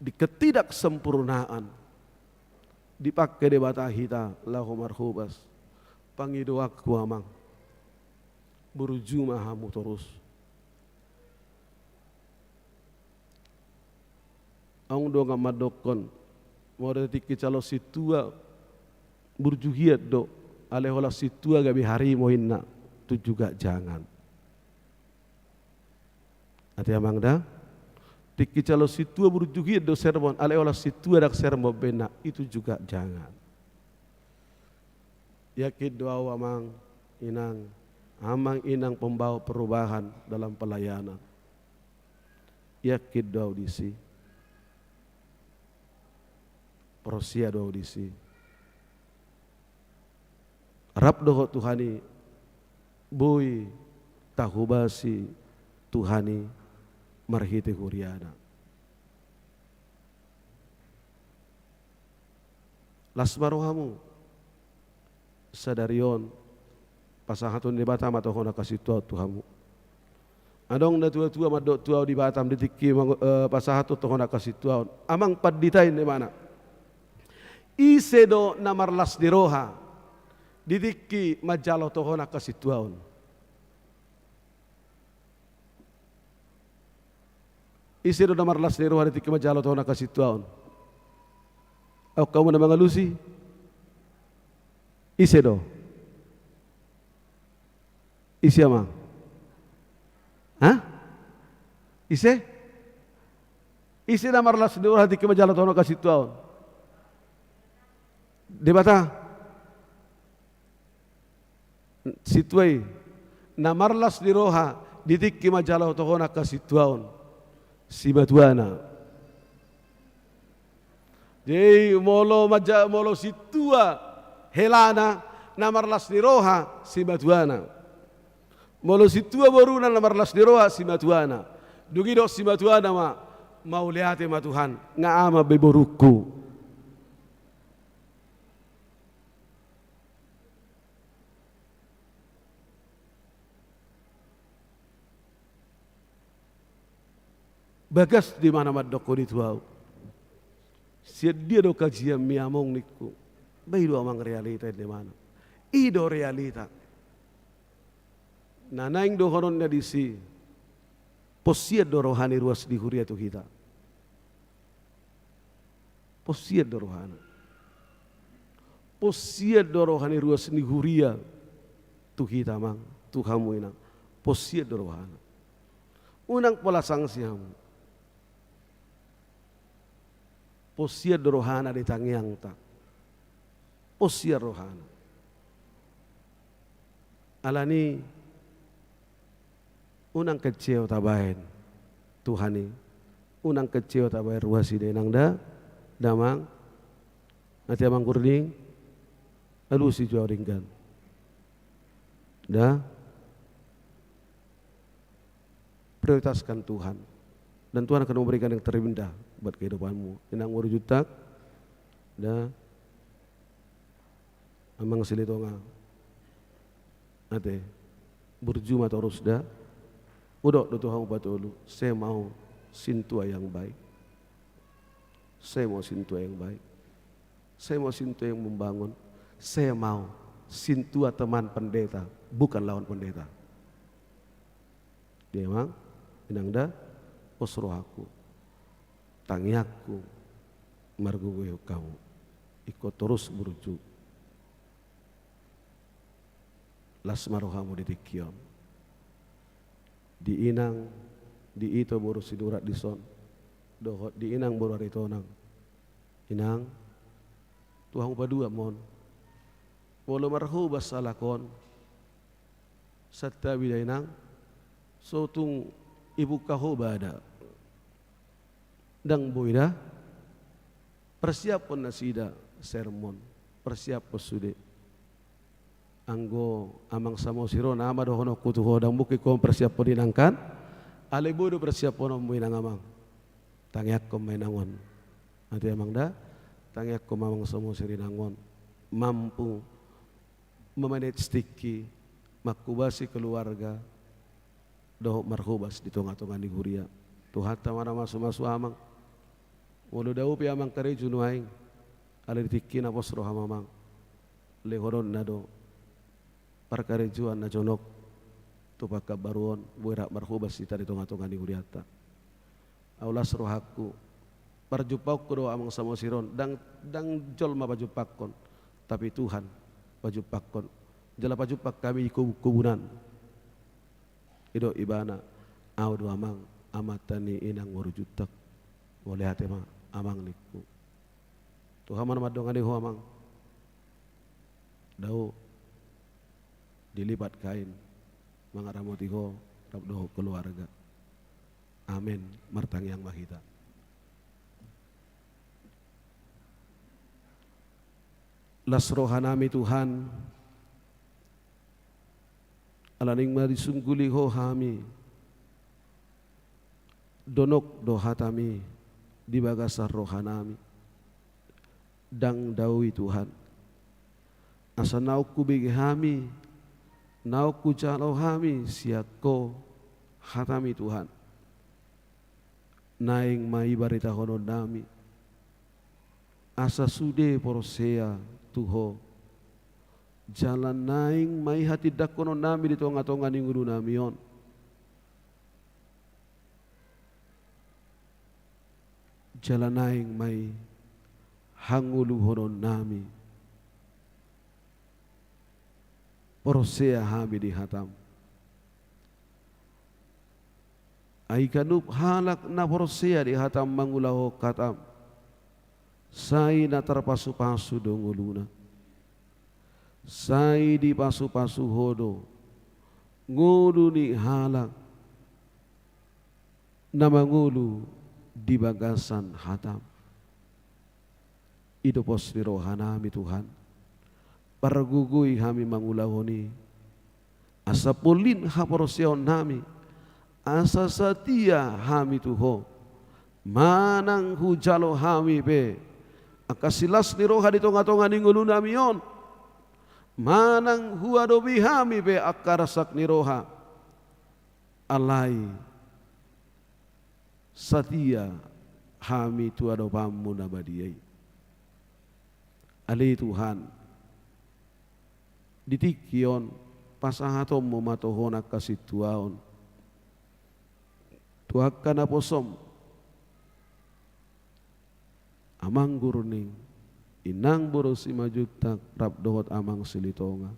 Speaker 4: Di ketidaksempurnaan dipakai debata hita lahu marhubas pangido aku amang berujuma hamu terus ang do nga madokon mo detik calo situa berjuhiat do alehola situa gabi hari mo hinna tu juga jangan ati amang da tiki calo situa berjugi do sermon ale olah situa dak sermon bena itu juga jangan. Yakin doa amang inang pembawa perubahan dalam pelayanan. Yakin doa audisi. Prosia doa audisi. Rab doa Tuhani boy tahubasi Tuhani marhite huriana. Lasmarohamu sadarion pasahatun di Batam atau hona kasih tua Tuhamu. Adong da tua-tua madok tua di Batam ditiki pasahatun atau hona kasih tua. Amang paditain di mana? Isedo namarlas di roha ditiki majalo atau hona kasih tuaon. Isi do namar las nero hari tikima jalo tona kasih tuaon. Au kamu na mga lusi? Isi do. Isi ama. Hah? Isi? Isi namar las nero hari tikima jalo tona kasih tuaon. Debata. Situai namar las nero ha ditikima jalo tona kasih tuaon. Si batuana. Jadi molo situa helana namarlas niroha si batuana. Molo situa boruna namarlas niroha si batuana. Dugido si batuana mau lihat ma Tuhan ngaama beboruku. Bagas di mana madoko di tuau. Siap dia do kajian miamong niku. Bayi do amang realita di mana. Ido realita. Nanaing do horon na disi. Posiat do rohani ruas di huria tu kita. Posiat do rohani. Posiat do rohani ruas di huria tu kita mang. Tuhamu inang. Posiat do rohani. Unang pola sangsiamu. Posia rohana di tangiang tak. Posia rohana. Alani unang kecil tabain Tuhani. Unang kecil tabain ruasi denang da damang nanti amang kurning lalu si jual ringgan. Da prioritaskan Tuhan. Dan Tuhan akan memberikan yang terindah buat kehidupanmu. Inang urujutak, dah, amang silitonga, ate, berjuma terus dah, udah do Tuhan batulu. Saya mau sintua yang baik, saya mau sintua yang baik, saya mau sintua yang membangun, saya mau sintua teman pendeta, bukan lawan pendeta. Dia mang, inang dah. Osrohaku, tangiaku, marguwe kamu, ikut terus berujuk. Lasmarohamu didikion, diinang, di itu boru sidurat dison, dohot diinang boru aritonang, inang, Tuhan upadua mon, walau marhu basalakon, satta bidainang, sotung ibu kahobada. Dang boida persiap pun nasida sermon, persiap posude. Anggo amang samo siro nama dohono kutu hodang buki kom persiap pun dinangkan. Ale bodo persiap pun minang amang. Tangyak kom mainangon. Nanti amang dah tangyak kom amang samo sirinangon. Mampu memanage stiki, makubasi keluarga, doh marhubas di tonga-tonga di guria. Tuhan tamana masu-masu amang. Walau dau pi amang kare junuaing, ale ditikin apos roh amang. Lehoron nado, perkare juan na jonok, tupaka baruon, buirak marhubas di tadi tonga-tonga di guriata. Aulas rohaku, parjupak ko do amang samosiron, dang jol mapajupakon, tapi Tuhan pajupakon. Jala pajupak kami kubunan. Ido ibana, au do amang amatani inang warujutak. Boleh hati mah amang niku. Tuhan mana madong ade ho amang. Dau dilipat kain mangaramoti ho rabdo keluarga. Amin. Martang yang mahita. Las rohanami Tuhan alaning marisungguli ho hami donok dohatami di bagasar rohanami dang dawi Tuhan asa nauku bigi hami nauku jalo hami siako hatami Tuhan naing mai barita hono nami asa sude porosea tuho jalan naing mai hati dakono nami di tonga-tonga ningguru namion jalan naing mai hangulu hono nami porosea hami di hatam aikanup halak na porosea di hatam mangulaho katam sai na terpasu-pasu donguluna sai di pasu-pasu hodo ngulu ni halak nama ngulu di bagasan hatam itu pos ni rohanami Tuhan pargugui hami mangulahoni asa polin haporosyon nami asa setia hami tuho manang hujalo hami be akasilas ni roha di tonga-tonga ni ngulu namion manang huadobi hami be akarasak ni roha alai setia hami tuado pamu nabadiai alai Tuhan ditikion pasahatom mematohona kasih tuaon tuakan aposom amang gurning inang borosi majutak rap dohot amang silitonga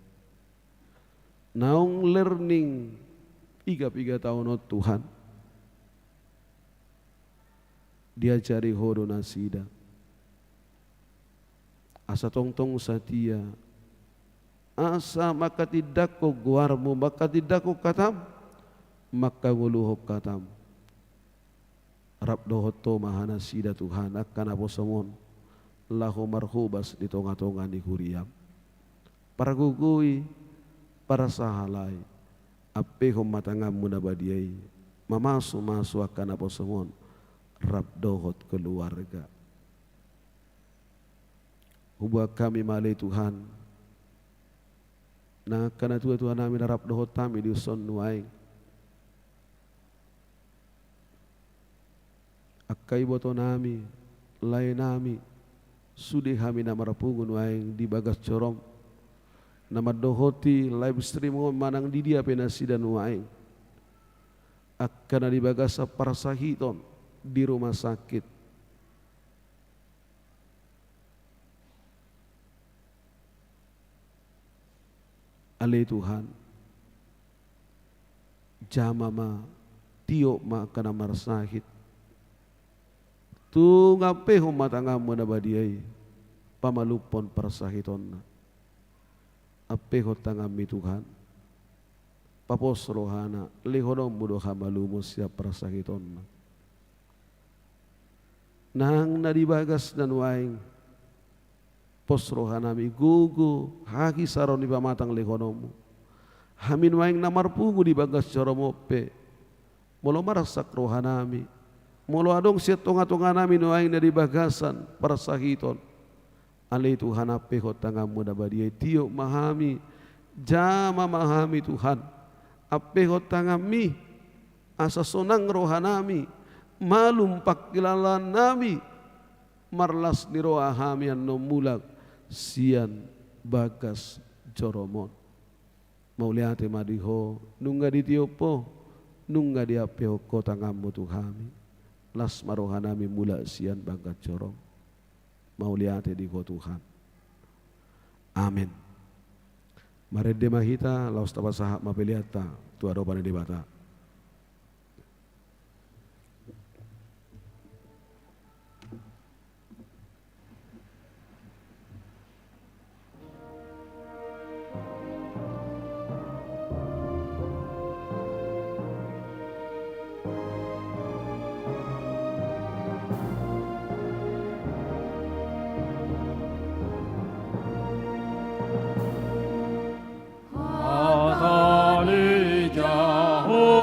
Speaker 4: naong learning 3 tahun Tuhan diajari hodo nasida asa tongtong satia asa maka tidak ko guarmu maka tidak ko katam maka nguluhok katam rap dohot to mahana sida Tuhan akan aposamon lahu marhubas di tonga-tonga di huriam para gugui para sahalai ape hom matangam munabadiai mamasu akan aposamon rap dohot keluarga hubah kami malai Tuhan na kana Tuhan nami rap dohot tami di son nuaing akai boto nami lai nami sudi hami nama rapungun waing di bagas corom nama dohoti live stream manang di dia penasi dan waing akan di bagas parasahiton di rumah sakit alai Tuhan jamama tiok ma kana marsahit tu ngape humatangam menabadiai pamalupon persahitonna ape hotangami Tuhan papos rohana lehonom mudo hamalumo siap persahitonna nang nadibagas dan waing pos rohanami gugu haki saron di pamatang lekonomu hamin waing namarpugu di bagas coromope molo marasak rohanami molo adong siat tonga-tonga nami waing dari bagasan para sahiton alai Tuhan ape hotangamu dabadia tiok mahami jama mahami Tuhan ape hotangami asa sonang rohanami malum pakilalan nami marlas niroahami an nomulak sian bagas joromon mauliate madiho nungga di tiopo nungga di apeo kota ngamu Tuhami las marohanami mula sian bagas jorong mauliate di ko Tuhan amin. Marede mahita laos tapasahap mapeliata tu adopan di bata.
Speaker 5: 하다니 자호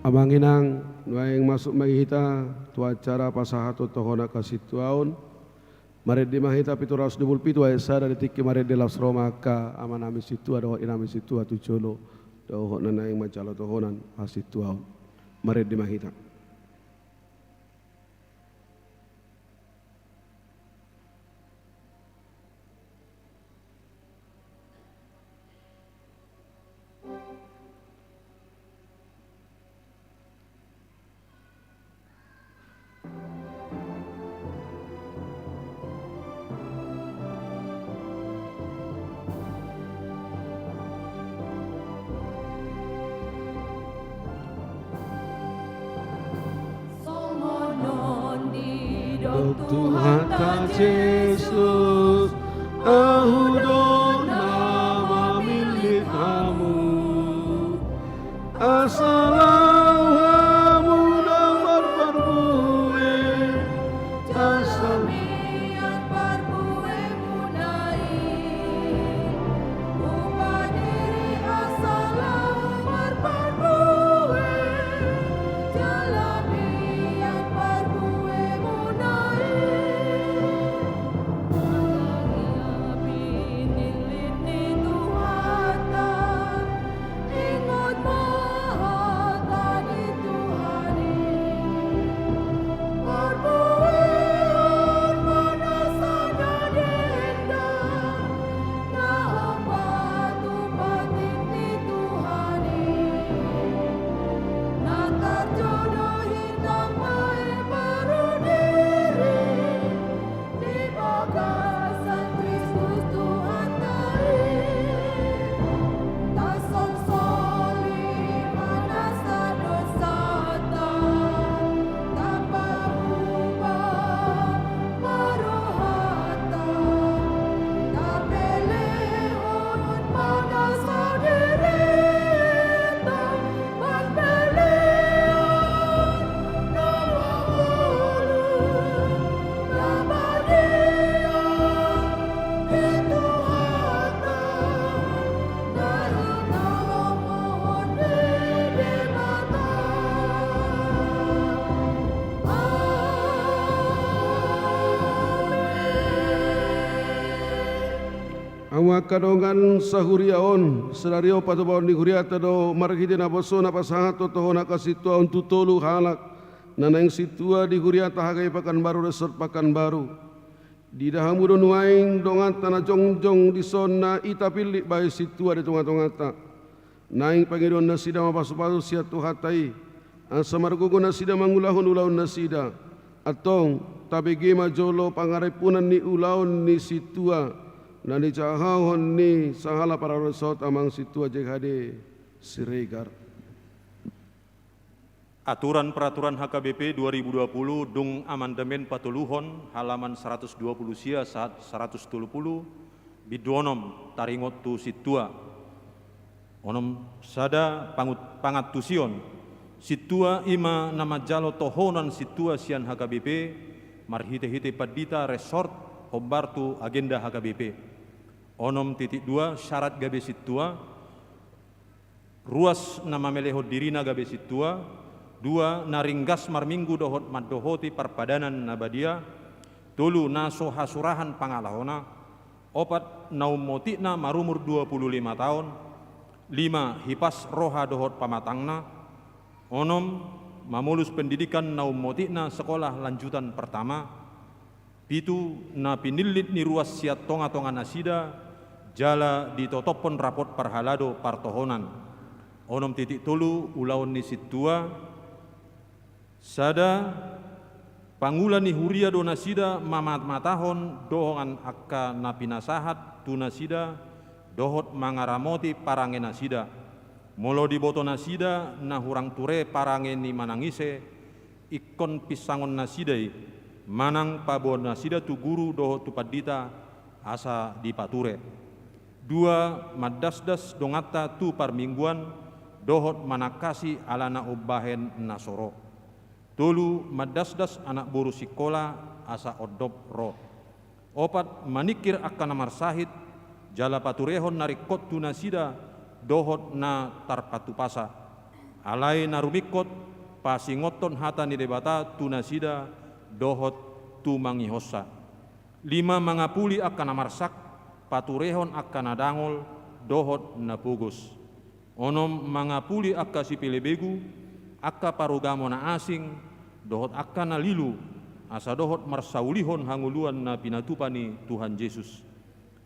Speaker 4: Amanginang nuaing masuk mahita tu acara pasahato tohona kasih tuaun maret di mahita pitu raus dubul pitu ayat dari tiki maret di las romaka aman ami situ ada inami situ atu colo doh nanaing macalo tohonan kasih tuaun maret di mahita. Tuhan Yesus, ahudon nama milik kamu, asalamu damar barbue,
Speaker 3: Asamian barbue munai, upadiri asalamu barbue, jalamian barbue munai.
Speaker 4: Kadongan sahuriaon serario patubaon di huriata do margide na boso na pasahato tohona kasitua untuk tolu halak nanang situa di huriata hagai pakan baru resort pakan baru di dahamu do nuaing dongan tanah jongjong di sona itapili bayi situa di tongata naing pangidon nasida mapasupasu sia tuhatai asamargogo nasida mangulahun ulaun nasida atong tabege majolo pangaripunan ni ulaun ni situa nani cahahon ni sahala para resort amang situa JHD Siregar.
Speaker 2: Aturan Peraturan HKBP 2020 dung amandemen patuluhon halaman 120 sia saat 130 bidonom taringot tu situa. Onom sada pangatusion situa ima nama jalo tohonan situa sian HKBP marhite-hite padita resort hobartu agenda HKBP. Onom titik 2 syarat gabe situa ruas nama meleho dirina gabe situa 2 naringgas marminggu dohot maddohoti perpadanan nabadia 3 naso hasurahan pangalahona 4 naum motikna marumur 25 tahun 5 hipas roha dohot pamatangna 6 mamulus pendidikan naum motikna sekolah lanjutan pertama 7 na pinilit ni ruas siat tonga-tonga nasida jala ditotopon rapot parhalado partohonan. Onom titik tolu ulaun ni situa sada pangulan ni huria do nasida mamat matahon dohongan akka napinasahat tu nasida dohot mangaramoti parange nasida molo di boto nasida na hurang ture parange ni manangise ikon pisangon nasidai manang pabon nasida tu guru dohot tu padita asa dipature 2 madasdas dongata tu parmingguan dohot manakasi alana ubahen nasoro 3 madasdas anak buru sikola asa odop ro 4 manikir akan namar sahid jala paturehon narikot tu nasida dohot na tarpatu pasa alai narumikot pasingoton hata ni debata tunasida dohot tu mangihosa. 5 mangapuli akan amarsak paturehon akan adangol dohot napugos. 6 mangapuli akka sipilebegu akka parugamo na asing dohot akan nalilu asa dohot marsaulihon hanguluan na pinatupani Tuhan Yesus.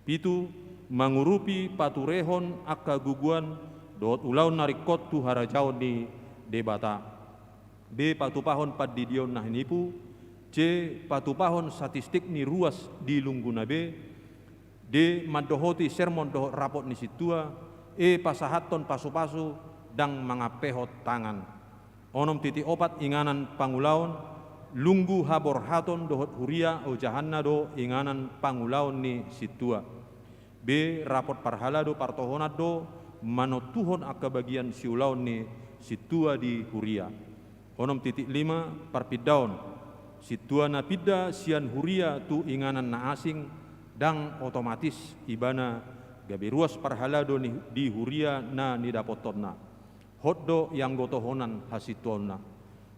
Speaker 2: 7 mangurupi paturehon akka guguan dohot ulaun narikot tu harajaon ni debata. B patupahon paddidion nah nipu. C patupahon statistik ni ruas di lungguna B. D madohoti sermon dohot rapot ni situa. E pasahaton pasu-pasu dang mangapehot tangan. 6.4 inganan pangulaon lunggu habor haton dohot huria o jahanna do inganan pangulaon ni situa. B rapot parhala do partohonat do manotuhon akka bagian siulaon ni situa di huria. 6.5 parpidaon situa na pidda sian huria tu inganan na asing dang otomatis ibana gabe ruas parhalado di huria na nidapotonna hoddo yang gotohonan hasituonna.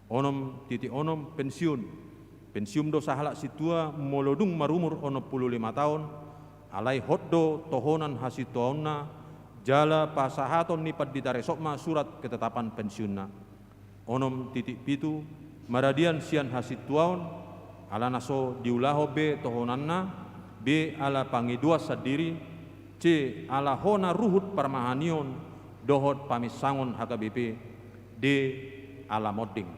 Speaker 2: 6.6 pensiun do sahala situa molodung marumur 65 tahun alai hoddo tohonan hasituonna jala pasahaton ni padditaresokma surat ketetapan pensiunna. 6.7 maradian sian hasituaon ala naso diulaho B tohonanna. B ala pangidua sadiri. C ala hona ruhut parmahanion dohot pamisangon HKBP. D ala modding.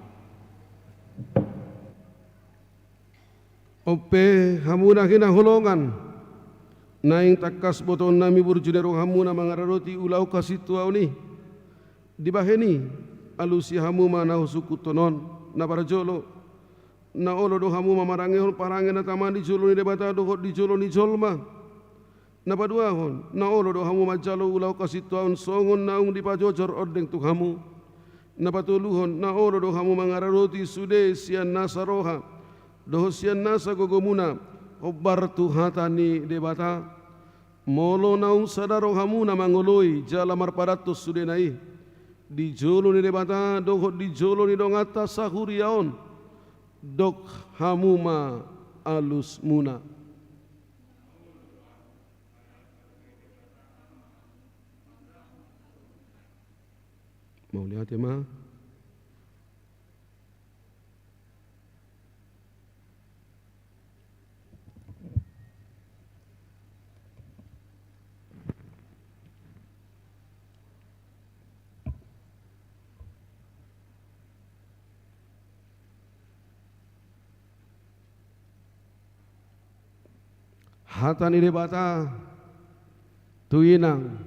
Speaker 4: Ope hamuna kina holongan naing takas boton nami burjunero hamuna mangararoti ulau kasituau ni dibaheni alusi hamuma na husuku tonon na parjolo na olo do hamuma marangehon parange na tamani jolo ni debata dohot di jolo ni jolma na paduahon na olo do hamuma jalo ulau kasituaun songon naung di pajojor ordeng tu hamu na patuluhon na olo do hamuma mangararoti sude sian nasaroha doho sian nasa gogomuna obar tu hatani debata molo naung sadaro hamuna mangoloi jala marparatus sude nai di jolo ni debata dohot di jolo ni dongata sahuriaon dok hamuma alus muna. Mau lihat ya ma? Hatani debata tuinang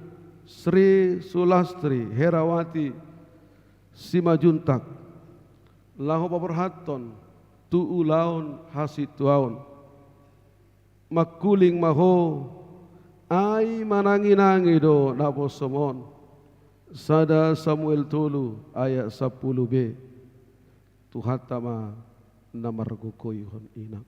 Speaker 4: Sri Sulastri Herawati Simajuntak laho paperhaton tu ulaon hasituaon makuling maho ai manangi-nangi do naposomon sada Samuel tolu ayat 10b tuhatama namargukoyhon inang.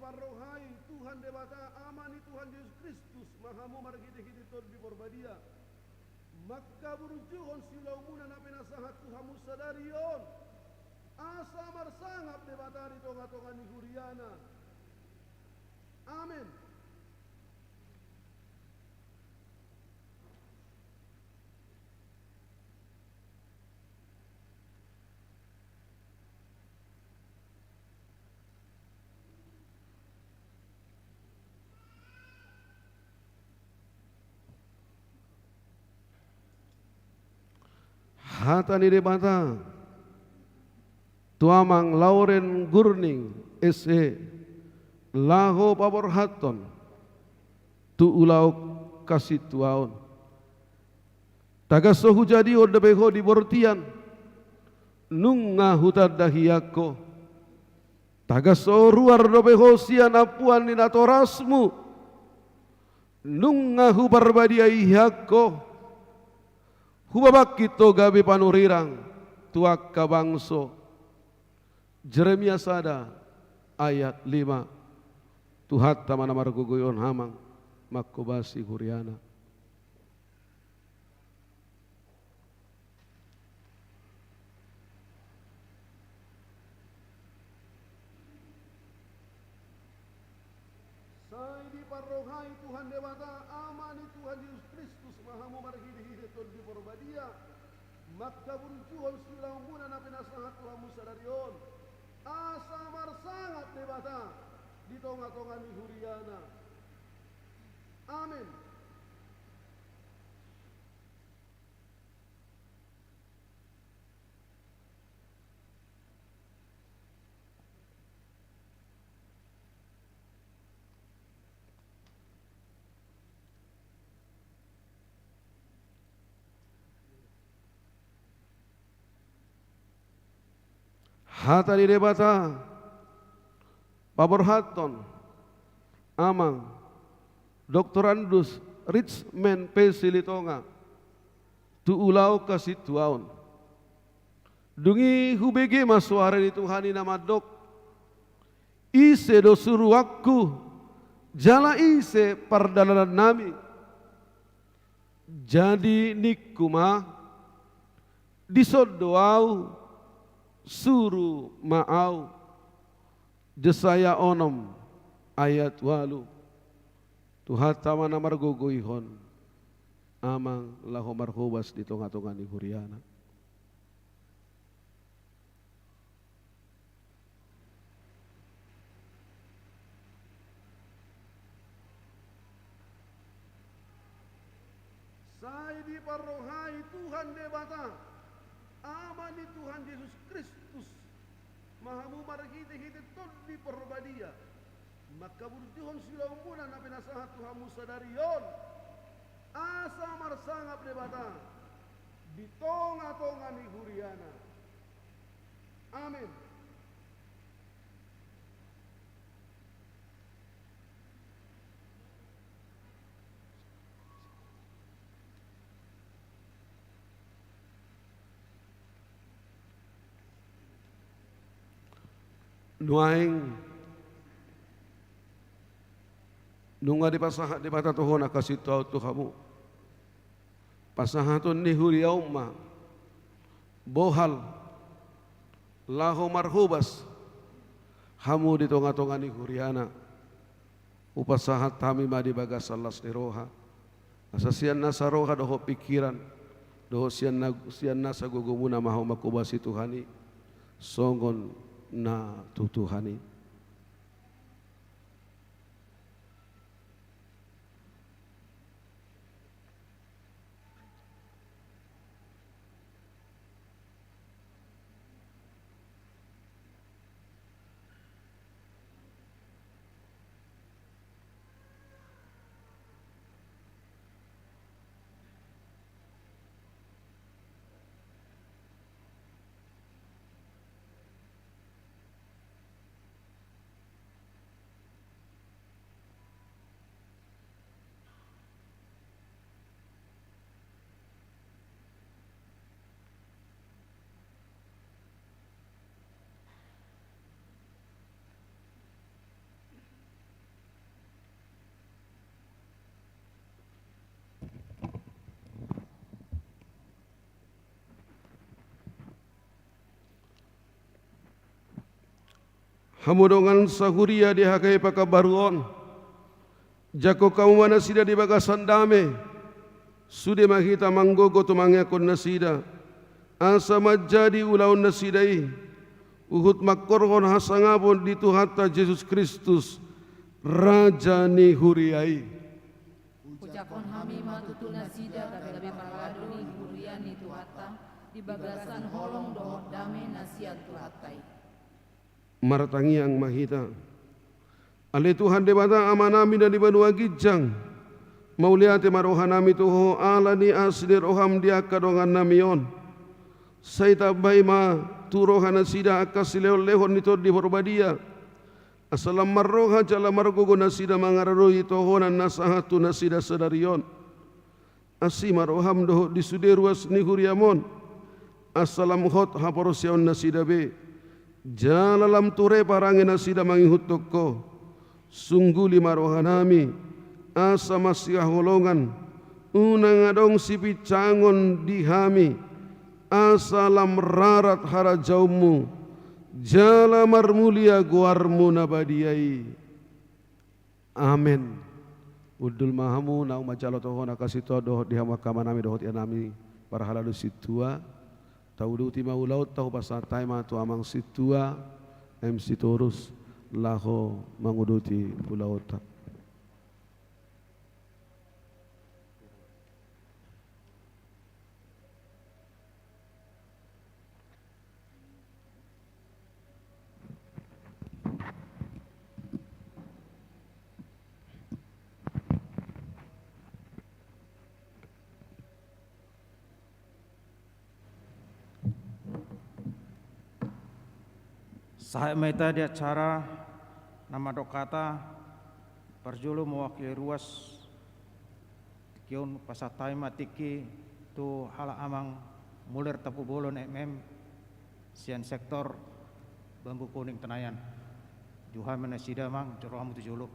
Speaker 4: Rohai Tuhan debata amani Tuhan Yesus Kristus mahamu margiti-giti tod biporbadia maka burjuhon silaumuna na penasahat Tuhamu sadarion asa marsangap debata di tonga-tonga ni Huriana. Amin. Hatani debata tuamang Lauren Gurning SE laho paborhaton tu ulau kasituaon taga sohu jadi odebeho di bortian nunga hutad dahiyako taga soruar dobeho sian apuan ni natorasmu nunga hu barbadiaihako hubabak kito gabi panurirang tuak kabangso Jeremia sada ayat 5 Tuhat tamana marguguyon hamang makubasi huriana.
Speaker 5: Saya diparohai Tuhan Dewata, amani Tuhan Yesus Kristus, mahamu marhidi ton di porbadia, maka burjuhon silang muna na pinasahat Tuhan Musa darion, asa marsangat Dewata, di tonga-tonga ni huriana. Amin.
Speaker 4: Hata di debata Paborhaton Amang Doktorandus Richmond Pesilitonga tu ulau kasituaon dungi hubege masuara di Tuhani nama dok ise do suruh aku jala ise pardalanan nami jadi nikuma disodoau suruh ma'au jesaya onom ayat 8 Tuhan tamana margogoihon amang lahu marhubas di tonga-tonga ni huriana.
Speaker 5: Saya diparohai Tuhan Dewata, amani Tuhan Yesus Kristus, mahamu marhidi ton di porbadia, maka burjuhon silang muna na pinasahat Tuhan Musa darion, asa marsangap Dewata, di tonga-tonga ni huriana. Amin.
Speaker 4: Nuaing nunga di pasahat di bata Tuhan kasih tahu Tuhamu pasahatun ni huriauma bohal lahu marhubas hamu di tonga-tonga ni huriana upasahat tami madi bagas salas ni roha asasian nasa roha doho pikiran doho sian nasa gugumuna mahu makubasi Tuhani songon na tutuhani. Hamudongan sahuria dihakai pakabaruon jako kamu mana sida di bagasan dame sude mahita manggogo tu mangakon nasida asa majadi ulaun nasidai uhut makorhon hasangabon di Tuhata Yesus Kristus Raja ni huriai
Speaker 3: Ucapon hami matutu nasida tapi parladoni huriani Tuhata di bagasan holong dohot dame nasiat Tuhatai
Speaker 4: Maratangi yang mahita Ale Tuhan debata amanami dan di Banua Gijang Mauliate marohanami tuho ala ni asli roham dia kadongan namion Saita baima tu rohana sida akasileon lehon nito di horbadia Asalam marroha jala margogo nasida mangararoi tohonan nasahatu nasida sedarion Asi maroham doho disuderuas ni huriamon Asalam hot haporosyaon nasida be
Speaker 5: Jalalam ture parangena sida mangihut toko, sungguh lima rohanami, asa masih holongan, unang adong sipi cangon dihami, asalam rarat hara jaumu, jalamar mulia guarmu nabadiai. Amin. Udul mahamu nau majalo tohona kasih dohot dihamaka manami dohot yanami para halalu situa. Taudu tima ulaut tahu pasal taima tu amang situa MC Torus laho manguduti ulauta.
Speaker 1: Sahai meta di acara nama dokata perjulu mewakili ruas kion pasatai matiki tu hala amang mulir tapu bolon sian sektor bambu kuning tenayan juha menasida mang corohamu tujuluk.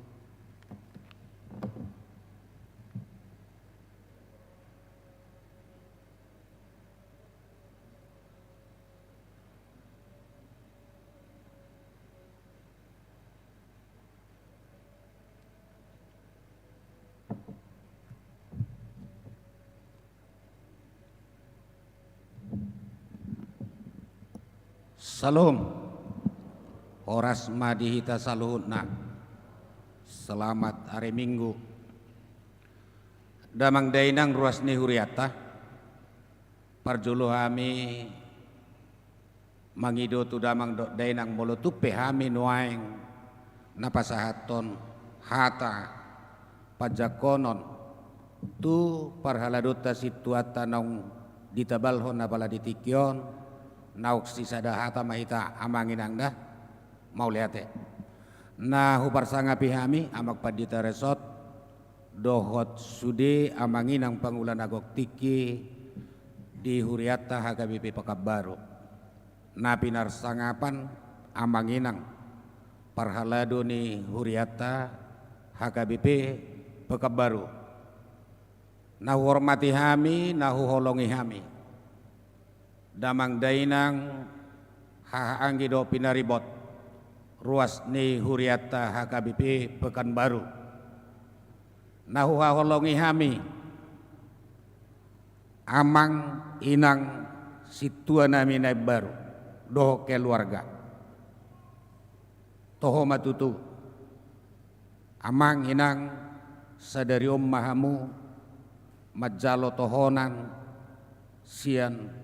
Speaker 6: Salam Horas madihita saluhutna. Selamat hari Minggu. Damang dainang ruas ni huriata parjulu hami mangido tu damang dainang molotupe hami nuaing napasahaton hata pajakonon tu parhaladuta situata nong ditabalhon napala ditikyon nauk sisada hata mahita amangin dah mau lihat nah hupar sanga pihami amak padita resort dohot sude amanginang pangulan agok tiki di huriata HKBP Pekabaru na pinar sangapan amanginang parhalado ni huriata HKBP Pekabaru na hormati hami na holongi hami damang dainang haanggi do pinaribot ruas ni huriata HKBP Pekanbaru nahu haholongi hami amang inang situa nami naib baru doho keluarga toho matutu amang inang sadari mahamu majalo tohonan sian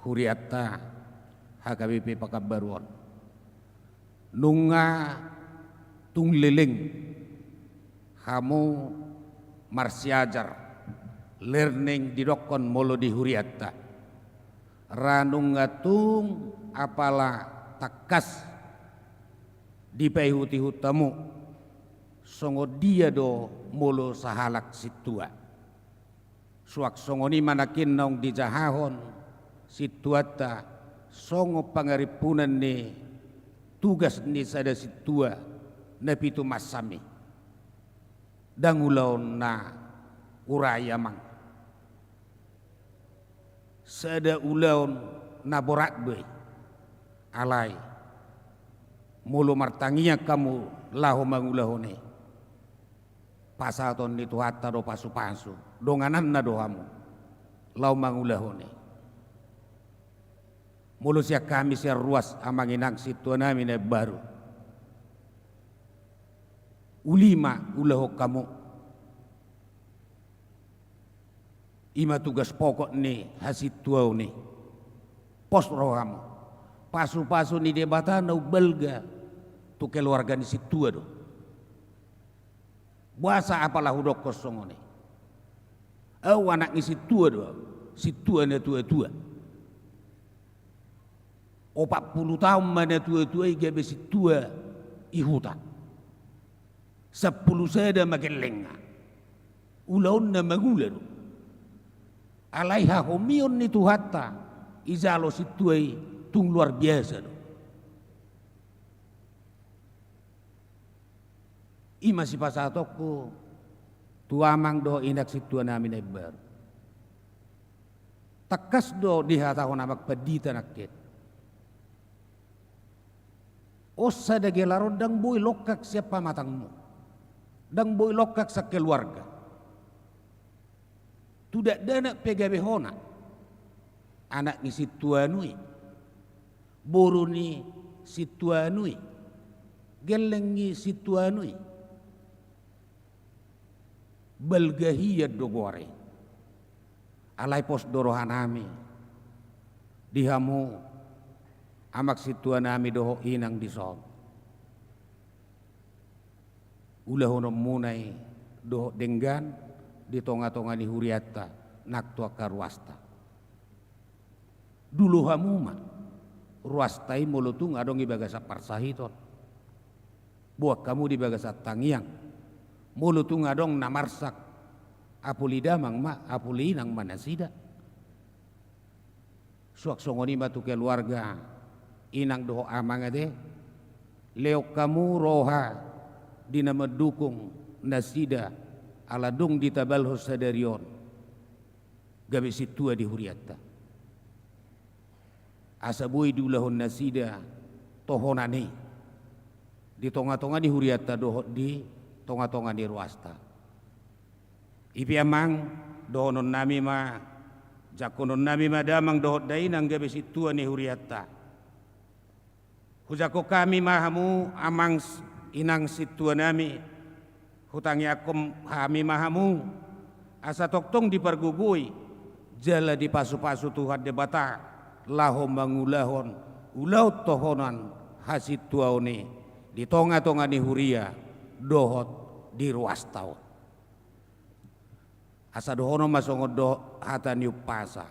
Speaker 6: huriata HKBP Pekabaruan nunga tungliling hamu marsiajar learning didokon molo di huriata ranunga tung apala takas di paihuti hutamu songo dia do molo sahalak situa suak songo ni manakin nong di jahahon situata songo pangaripunan ni tugas ni sada situa na pitu masami dangulaon na uraya mang sada ulaon na borak be alai mulu martangia kamu lahu mangulahone pasaton ni tuhata do pasu-pasu donganan na dohamu lau mangulahone mulu siya kami siya ruas amanginang situa namin na baru ulima ulaho kamu ima tugas pokok ni hasituau ni pos rohamu pasu-pasu ni debata na ubelga tu keluarga ni situa do bahasa apalah hudok kosong ni anak ni situa do situa na tua-tua 40 tahun mana tua-tua iga besi tua ihuta 10 sada makin lenga ulaun na magula do alaiha homion ni tuhata izalo situai tung luar biasa do Ima si pasatokku tuamang do indak situa nami neber. Takas do dihatahon amak pedita nakit. Osa da gelaro dang boy lokak siapa matangmu. Dang boy lokak sa keluarga. Tudak dana pegabe hona. Anak ni situanui. Boru ni situanui. Geleng ni situanui. Belgahiyat do gore. Alai pos dorohanami. Dihamu amak situanami doho inang disol. Ulah hono munai doho denggan di tonga-tonga ni huriata naktua karuasta. Dulu hamuma ruastai mulutung adong ibagasa parsahiton. Buat kamu di bagasa tangiang. Mulutung adong namarsak apulida mangma apulinang manasida. Suak songoni batu keluarga inang doho amang ade leok kamu roha dina medukung nasida aladung ditabal hosadarion gabe situa di huriata asabui dulahun nasida tohonane di tonga-tonga di huriata doho di tonga-tonga di ruasta ipi amang dohonon nami ma jakonon nami ma damang doho dainang gabe situa ni huriata hujako kami mahamu amang inang situa nami hutangi akom kami mahamu asa toktong dipergugui jala di pasu-pasu Tuhan debata lahom mangulahon ulaut tohonan hasit tuauni di tonga-tonga ni huria dohot di ruas tau asa dohono masongo do hatani upasa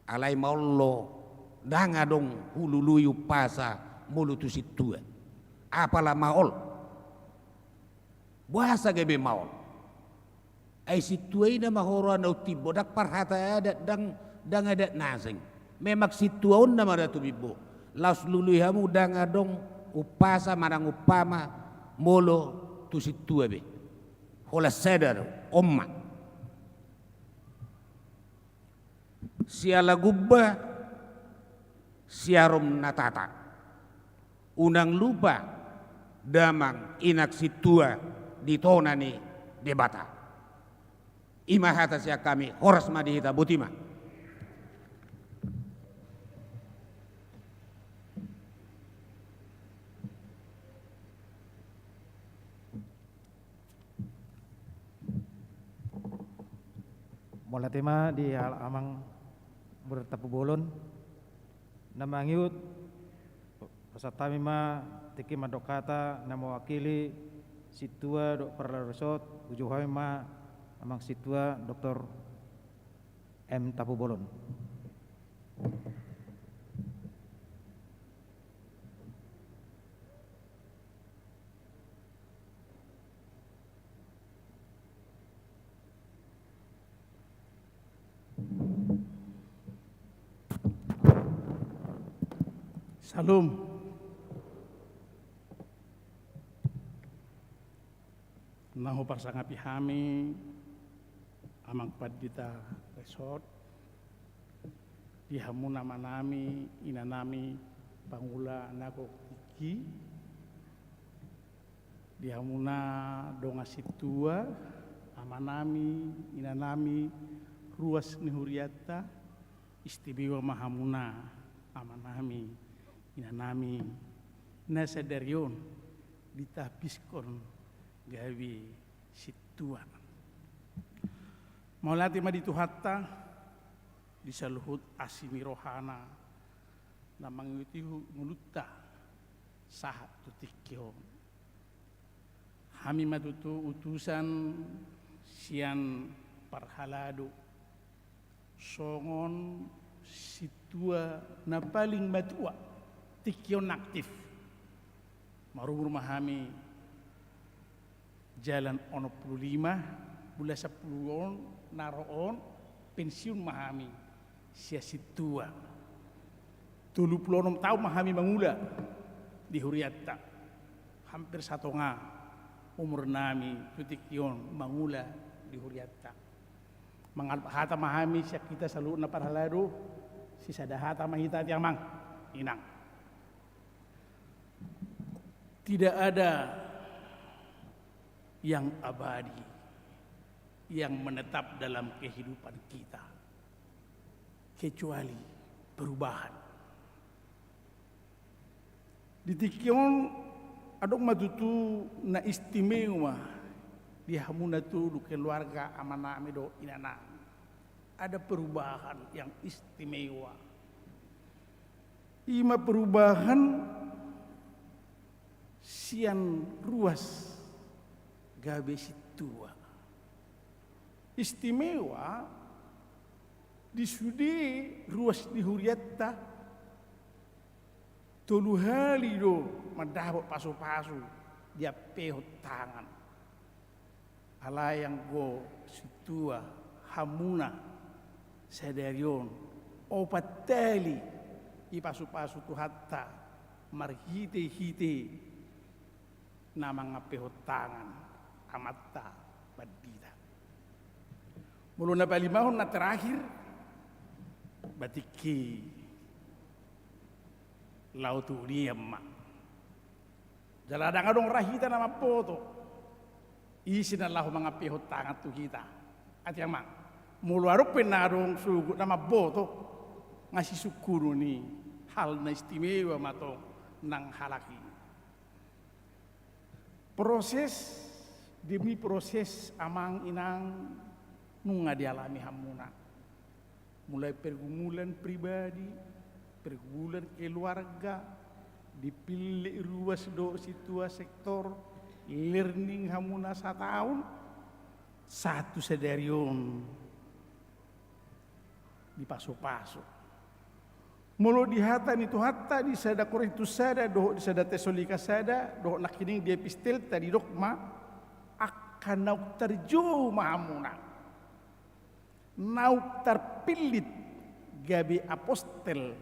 Speaker 6: alai maullo dangadong hululuyu pasa mulutu situa apalah maol bahasa gebe maol ai situa ina mahoro na utibo dak parhata ada dang ada naseng memak situaun na maratu bibo las lului hamu dangadong upasa marang upama molo tu situa be hola sedar omma siala gubba siarum natata unang lupa damang inak situa ditonani debata imahata sia kami horas madihita butima
Speaker 1: Mula tema di hal amang bertapu bolon namangiut pasatami ma tiki madokata na mewakili situa dok perlarosot ujuhami ma amang situa Dr. M. Tapu Bolon.
Speaker 7: Salam. Nahu parsangapi hami amang padita resort dihamu nama nami ina nami pangula nako kiki dihamuna donga situa ama nami ina nami ruas ni huriata istimewa mahamuna ama nami ina nami nasa darion ditapiskon gawi situa maulati maditu hatta disaluhut asimi rohana namang yuti mulutta sahat tutikyo hami matutu utusan sian parhalado songon situa na paling matua tikyon aktif marumur mahami jalan ono 15 bulan 10 naroon pensiun mahami sia situa 36 tahun mahami mangula di huriata hampir 1 nga umur nami tutikyon mangula di huriatta mangalhata mahami siya kita selalu na parhalado si sadahata mahita tiang mang inang tidak ada yang abadi yang menetap dalam kehidupan kita kecuali perubahan. Di tikyon adong matutu na istimewa di hamuna tu keluarga amanami do inana. Ada perubahan yang istimewa. Ima perubahan sian ruas gabe situa. Istimewa disudi ruas di huriatta tolu hali do madabo pasu-pasu dia pehot tangan alayang go situa hamuna sadarion opat tali i pasu-pasu tu hatta marhite-hite namang pehot tangan amatta badita mulu na palimahon na terakhir batiki lautu liamma jaladang adong rahita nama poto isin Allah mga pihot tangat tu kita at yang mang mulu arok penarong sugut nama boto ngasih syukur ni hal na istimewa matong nang halaki proses demi proses amang inang nunga dialami hamuna mulai pergumulan pribadi, pergumulan keluarga, dipilih ruas do situa sektor, learning hamuna setahun, satu sedarion di paso-paso. Mulu di hata itu hatta di sada Korintus sada doh di sada Tesalika sada doh nakining di epistel tadi dokma akan nauk terjauh mahamuna. Nauk terpilit gabi apostel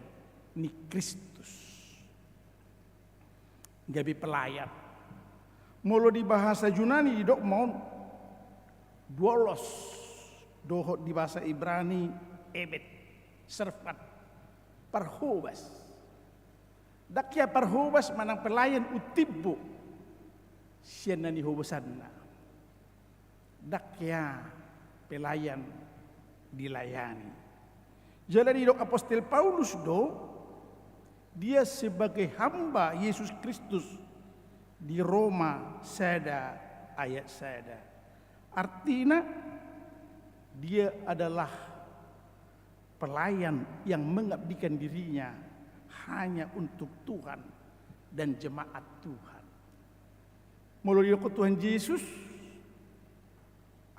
Speaker 7: ni Kristus gabi pelayan mulu di bahasa Yunani dok mau duolos doh di bahasa Ibrani ebet servat parhobas dakya parhobas manang pelayan utibbo siya na ni hobasanna dakya pelayan dilayani. Jadi dok Apostel Paulus do dia sebagai hamba Yesus Kristus di Roma sada ayat sada. Artinya dia adalah pelayan yang mengabdikan dirinya hanya untuk Tuhan dan jemaat Tuhan. Melalui Tuhan Yesus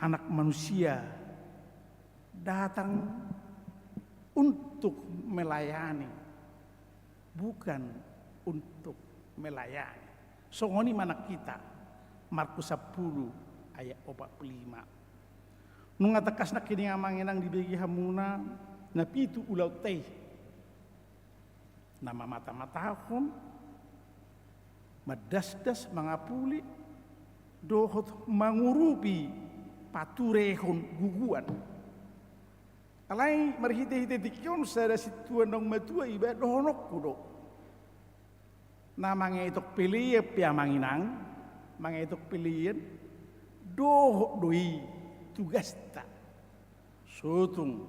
Speaker 7: anak manusia datang untuk melayani, bukan untuk melayani. Songoni mana kita, Markus 10 ayat 45. Nung atakas na kini amanginang dibagi hamuna, napitu ulaw teh. Nama mata-matahon, madasdas mangapuli, dohot mangurupi paturehon guguan. Alay marhite-hite dikyon sada situan dong matua iba dohonok kudo. Namanya itok pilih pia manginang, manga itok pilihan doh doi tugas ta. Sotung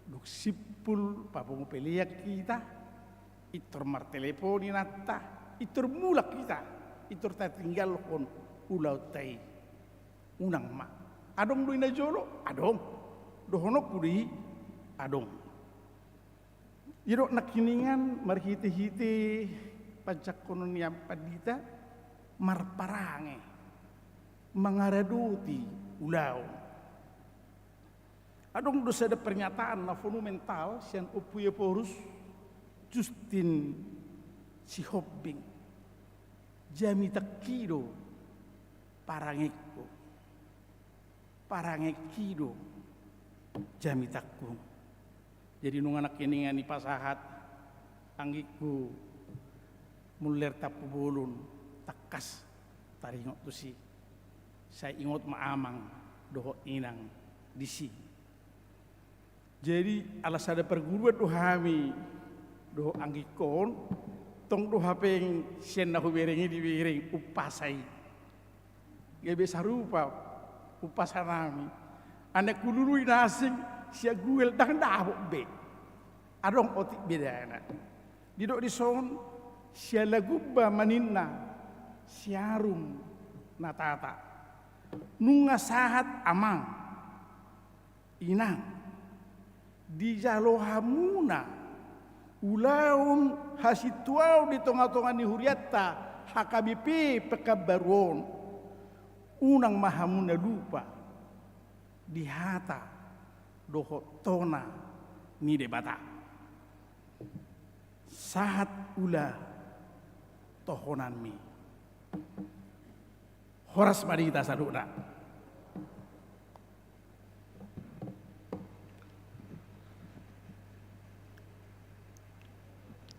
Speaker 7: duk sipul papung pilihan kita, itor marteleponi natta, itor mulak kita, itor tinggal kon ulau tai unang ma. Adong doi na jolo, adong. Dohonok kudi adong. Irok nakiningan marhite-hite pajak konon yang padita marparange mangaraduti ulau. Adong dosa ada pernyataan na monumental sian upuya porus Justin si Hobbing jami takido parangekido jami takku. Jadi nung anak ini ngani pasahat anggiku muler tapu bolon takas taringok tu si saya ingat maamang doho inang disi. Jadi alas ada perguruan doh kami doho anggikon tong doh hapeng sen nahu berengi di bereng upasai. Gebe sarupa upasanami. Anak kulului nasing sia guel dang dahok be. Adong otik bedana. Didok di son sia lagubba maninna siarum natata. Nunga sahat amang inang di jalohamuna ulaun hasituau di tonga-tonga ni huriatta hakabipi pekabaron unang mahamuna lupa di hata doho tona ni debata sahat ula tohonan mi horas mari kita saduna.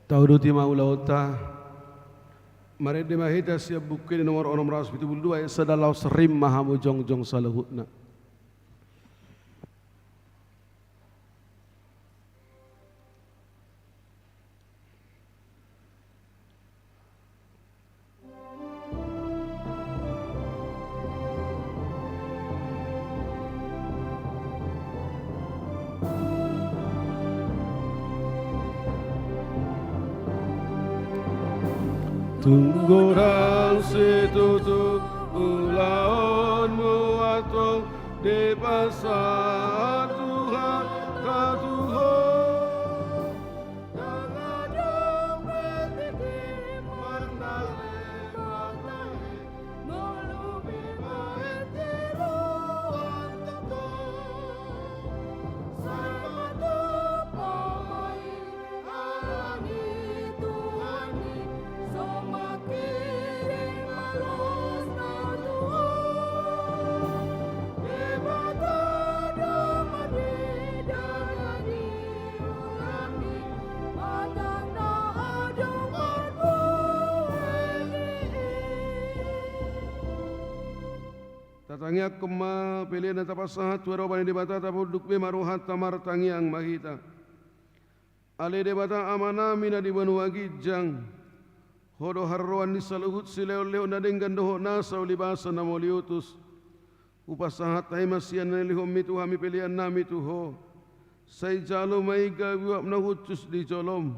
Speaker 4: Tauduti maulauta mari dimahita siap buku nomor 672 sadalau serim mahamu jong salahutna. Tunggurang situtuk ulaon muatong di pasar Tuhan katuhon jangan dong berpikir menale maknahe melubi mahetiru antoton sama topamai alani Tuhani somakiring malos na Tuhan debata damani danani ulami padang na adong Tatangya kema pilihan tapasahat tuaro bani debata tapuduk be maruhat tamar tangiang mahita. Ale debata amana mina di benua gijang. Hodo harroan di saluhut sileo-leo nadeng gandoho nasau libasa namoliutus. Upasahat tay masian nelihom mitu hami pilihan nami tuho. Say jalo may gawiwap na hutus di jolom.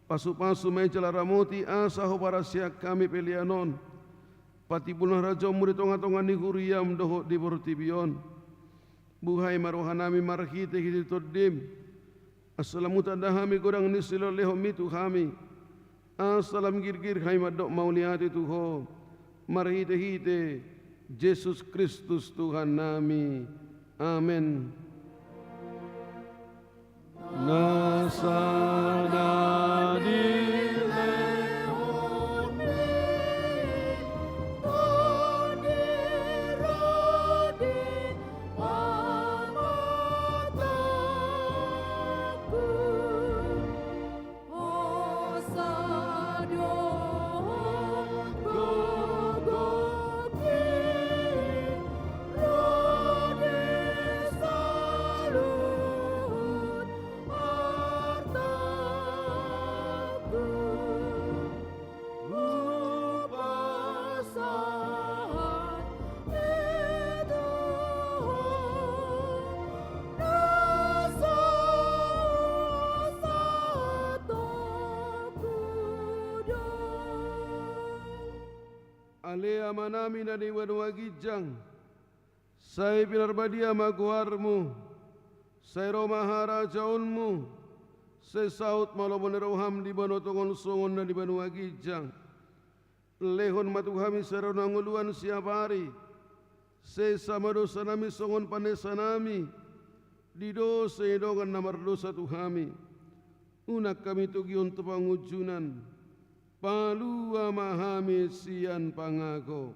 Speaker 4: Pasu-pasu may jalaramoti asaho para siyak kami pilihanon. Pati bunah raja muri tonga-tonga ni huriyam doho di bortibion. Buhay marohanami marhite hiti todim. Assalamu tadahami gorang ni sileo-leho mitu hami. Assalam girgir hai madok mauliati tuho marhite hite Yesus Kristus Tuhan nami amin. Nasana Ale amanami na di wanwagijang, say pinarbadia maguarmu, say romaharajaunmu, say saut malaboneroham di banotongon songon na di wanwagijang, lehon matuhami saro nanguluan siapari, say samadosa nami songon panesanami, di dosa idongan namar dosa tuhami, unak kami tugion tepangujunan, palua mahami sian pangako.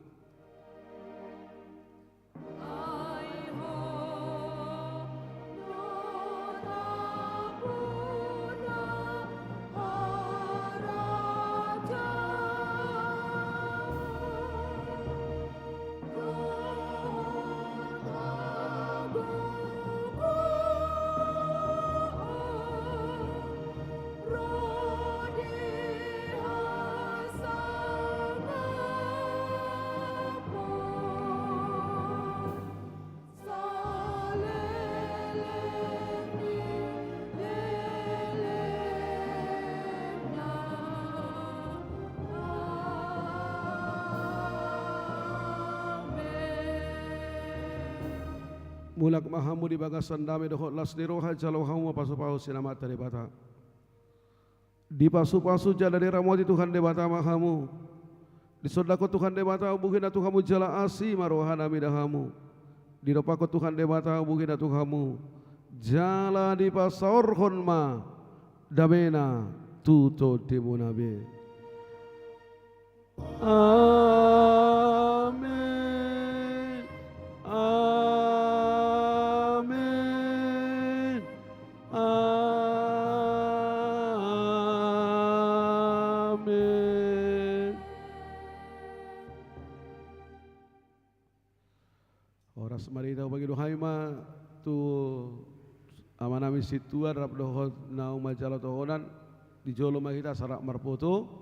Speaker 4: mulak mahamu di bagasan dame dohot las di roha jalo hamu pasu-pasu sinamat dari bata. Di pasu-pasu jala di ramoti Tuhan debata mahamu. Di sodako Tuhan debata bugina Tuhamu jala asi marohana midahamu. Di dopako Tuhan debata bugina Tuhamu jala di pasor honma damena tuto timunabe. Amin. Amin. Amin. Oras marita bagi dohaima tu amanami situan rap dohot nau majala tohonan di jolo mahita sarak marpoto